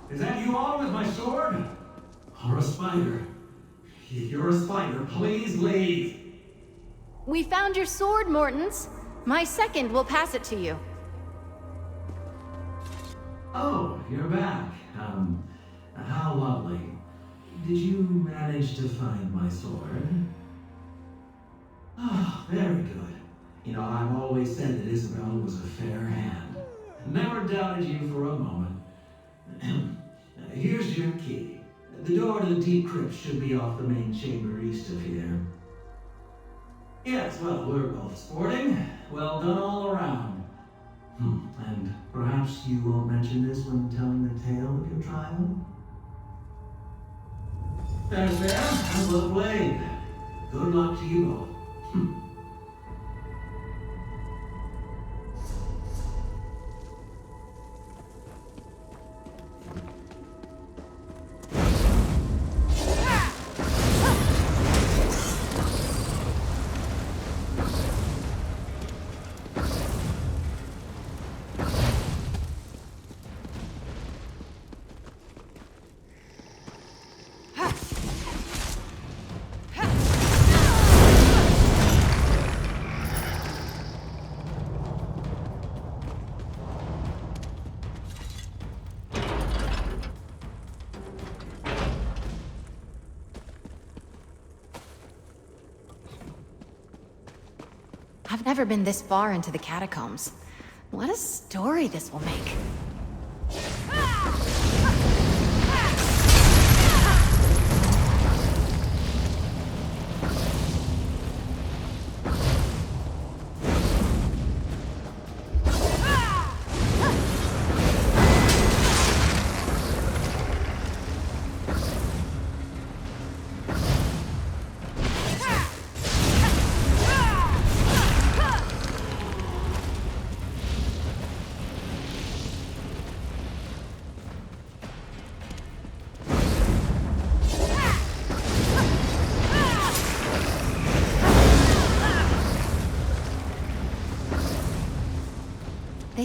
O: Is that you on with my sword? Or a spider? You're a spider. Please leave.
H: We found your sword, Mortons. My second will pass it to you.
O: Oh, you're back. How lovely. Did you manage to find my sword? Oh, very good. You know, I've always said that Isabelle was a fair hand. Never doubted you for a moment. Here's your key. The door to the deep crypt should be off the main chamber east of here. Yes, well, we're both sporting. Well done all around. And perhaps you won't mention this when telling the tale of your trial? There's there. And well played. Good luck to you both.
H: I've never been this far into the catacombs. What a story this will make.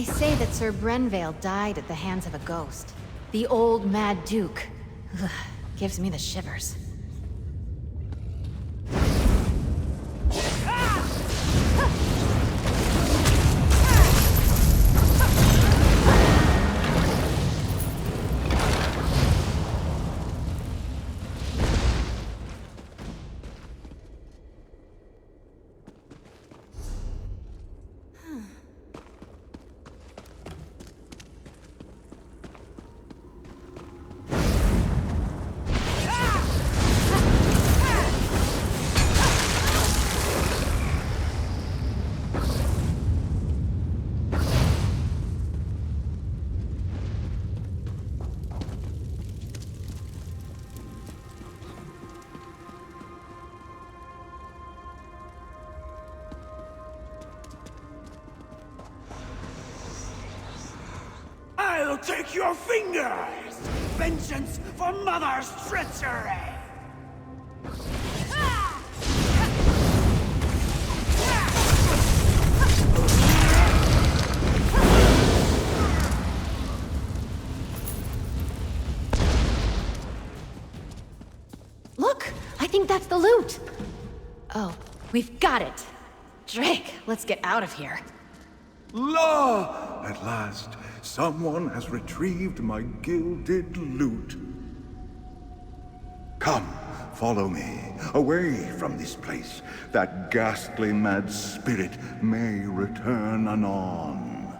H: They say that Sir Brenvale died at the hands of a ghost. The old Mad Duke. Ugh, gives me the shivers.
P: I'll take your fingers! Vengeance for Mother's treachery!
H: Look! I think that's the loot! Oh, we've got it! Drake, let's get out of here.
Q: La! At last, someone has retrieved my gilded loot. Come, follow me, away from this place. That ghastly mad spirit may return anon.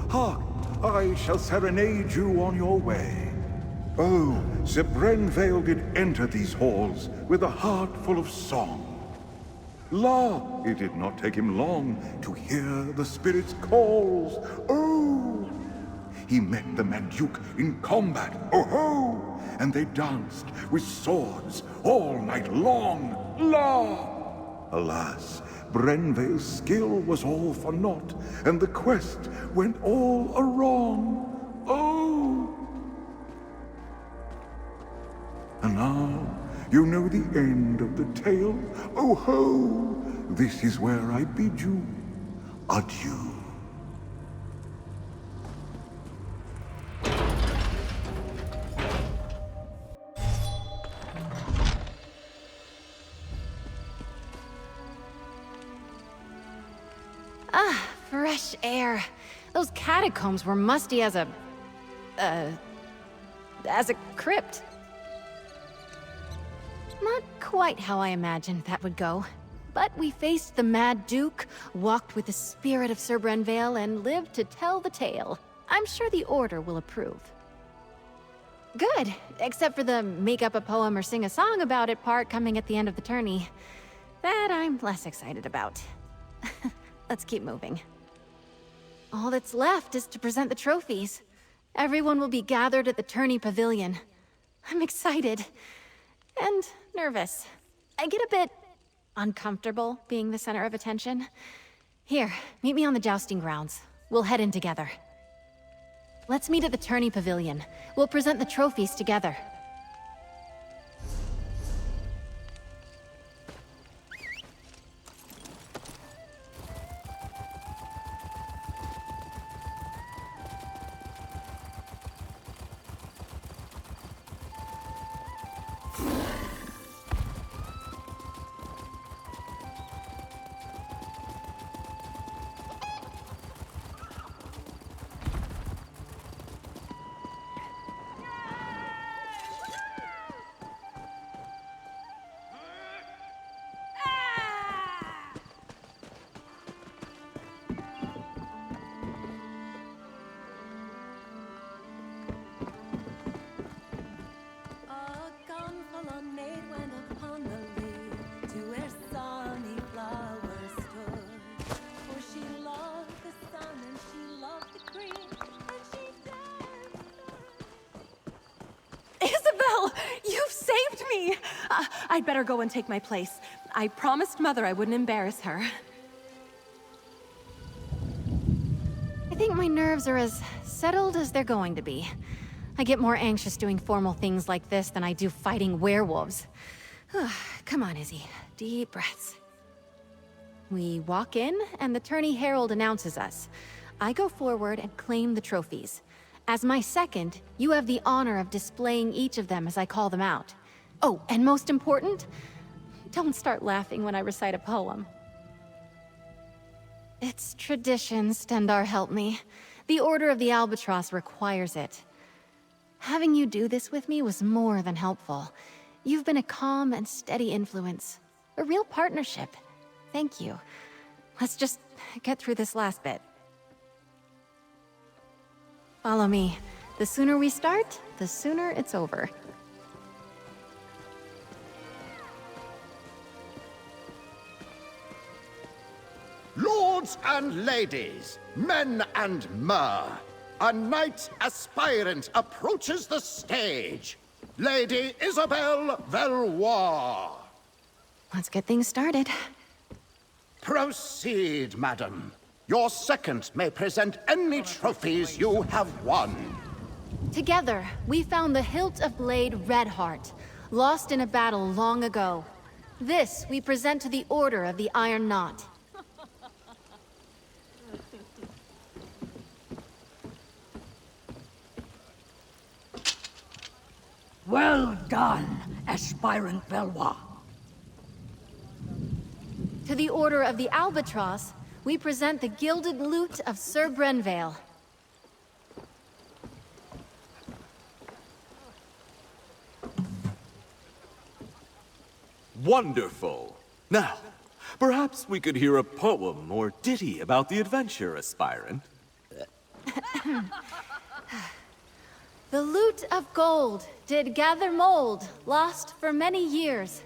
Q: Hark! I shall serenade you on your way. Oh, Sir Brenvale did enter these halls with a heart full of song. La, it did not take him long to hear the spirit's calls. Oh! He met the Mad Duke in combat, oh-ho! And they danced with swords all night long. La! Alas, Brenvale's skill was all for naught, and the quest went all awrong. Oh! And now, you know the end of the tale. Oh-ho! This is where I bid you adieu.
H: Ah, fresh air. Those catacombs were musty as a crypt. Not quite how I imagined that would go. But we faced the Mad Duke, walked with the spirit of Sir Brenvale, and lived to tell the tale. I'm sure the Order will approve. Good, except for the make up a poem or sing a song about it part coming at the end of the tourney. That I'm less excited about. Let's keep moving. All that's left is to present the trophies. Everyone will be gathered at the tourney pavilion. I'm excited. And nervous. I get a bit uncomfortable being the center of attention. Here, meet me on the jousting grounds. We'll head in together. Let's meet at the tourney pavilion. We'll present the trophies together.
I: I'd better go and take my place. I promised Mother I wouldn't embarrass her.
H: I think my nerves are as settled as they're going to be. I get more anxious doing formal things like this than I do fighting werewolves. Come on, Izzy. Deep breaths. We walk in, and the tourney herald announces us. I go forward and claim the trophies. As my second, you have the honor of displaying each of them as I call them out. Oh, and most important, don't start laughing when I recite a poem. It's tradition, Stendar help me. The Order of the Albatross requires it. Having you do this with me was more than helpful. You've been a calm and steady influence. A real partnership. Thank you. Let's just get through this last bit. Follow me. The sooner we start, the sooner it's over.
R: Lords and ladies, men and mer, a knight aspirant approaches the stage. Lady Isabel Valois.
H: Let's get things started.
R: Proceed, madam. Your second may present any trophies you have won.
H: Together, we found the hilt of blade Redheart, lost in a battle long ago. This we present to the Order of the Iron Knot.
E: Well done, aspirant Valois.
H: To the Order of the Albatross, we present the gilded lute of Sir Brenvale.
A: Wonderful. Now, perhaps we could hear a poem or ditty about the adventure, aspirant.
H: The lute of gold did gather mold, lost for many years.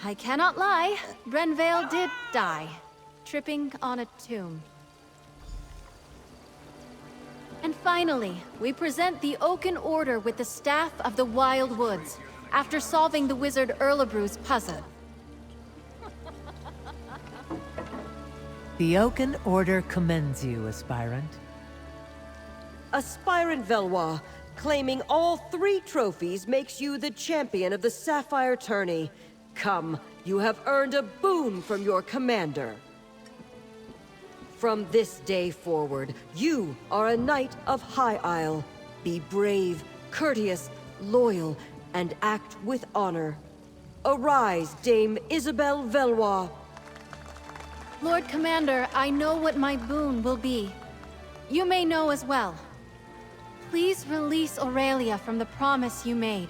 H: I cannot lie, Brenvale did die, tripping on a tomb. And finally, we present the Oaken Order with the Staff of the Wild Woods, after solving the wizard Erlebru's puzzle.
S: The Oaken Order commends you, aspirant.
T: Aspirant Valois, claiming all 3 trophies makes you the champion of the Sapphire Tourney. Come, you have earned a boon from your commander. From this day forward, you are a knight of High Isle. Be brave, courteous, loyal, and act with honor. Arise, Dame Isabel Valois.
H: Lord Commander, I know what my boon will be. You may know as well. Please release Aurelia from the promise you made.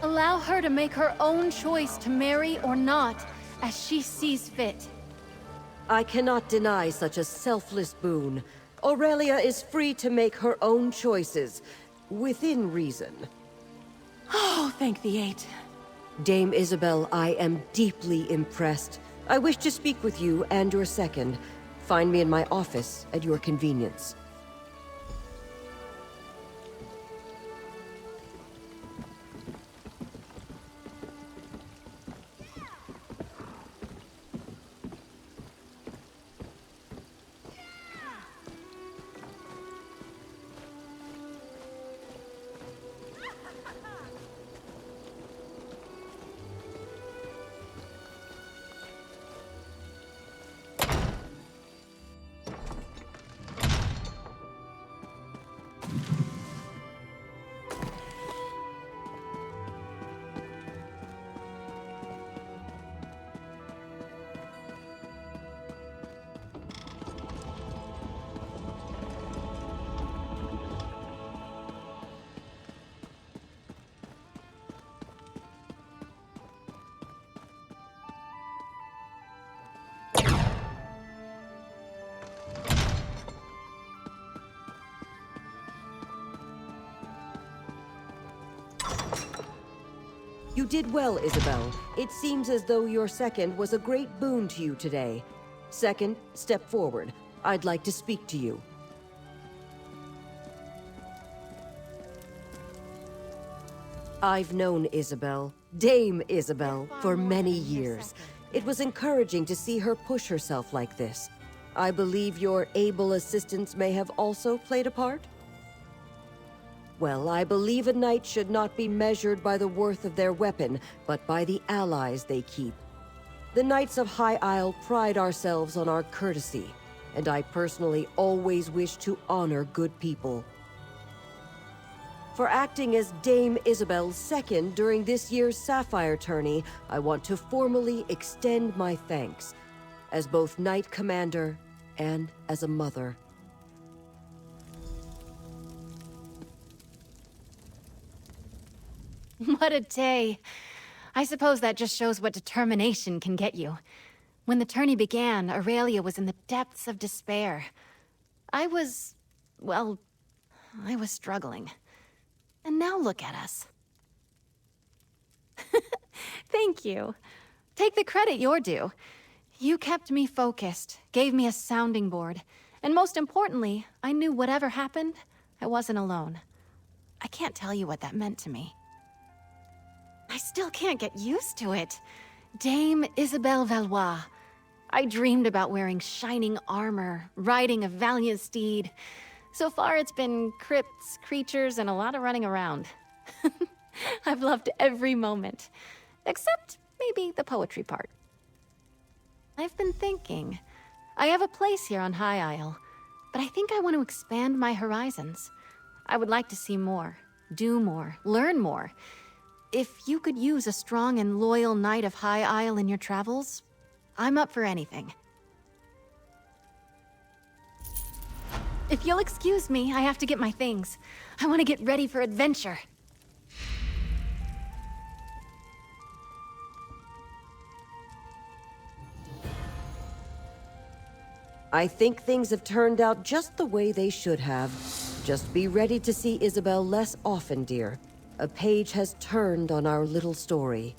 H: Allow her to make her own choice to marry or not, as she sees fit.
T: I cannot deny such a selfless boon. Aurelia is free to make her own choices, within reason.
I: Oh, thank the 8.
T: Dame Isabel, I am deeply impressed. I wish to speak with you and your second. Find me in my office at your convenience. You did well, Isabel. It seems as though your second was a great boon to you today. Second, step forward. I'd like to speak to you. I've known Isabel, Dame Isabel, for many years. It was encouraging to see her push herself like this. I believe your able assistance may have also played a part? Well, I believe a knight should not be measured by the worth of their weapon, but by the allies they keep. The Knights of High Isle pride ourselves on our courtesy, and I personally always wish to honor good people. For acting as Dame Isabel's second during this year's Sapphire tourney, I want to formally extend my thanks, as both Knight Commander and as a mother.
H: What a day. I suppose that just shows what determination can get you. When the tourney began, Aurelia was in the depths of despair. I was struggling. And now look at us. Thank you. Take the credit you're due. You kept me focused, gave me a sounding board, and most importantly, I knew whatever happened, I wasn't alone. I can't tell you what that meant to me. I still can't get used to it. Dame Isabelle Valois. I dreamed about wearing shining armor, riding a valiant steed. So far, it's been crypts, creatures, and a lot of running around. I've loved every moment. Except maybe the poetry part. I've been thinking. I have a place here on High Isle, but I think I want to expand my horizons. I would like to see more, do more, learn more. If you could use a strong and loyal Knight of High Isle in your travels, I'm up for anything. If you'll excuse me, I have to get my things. I want to get ready for adventure.
T: I think things have turned out just the way they should have. Just be ready to see Isabel less often, dear. A page has turned on our little story.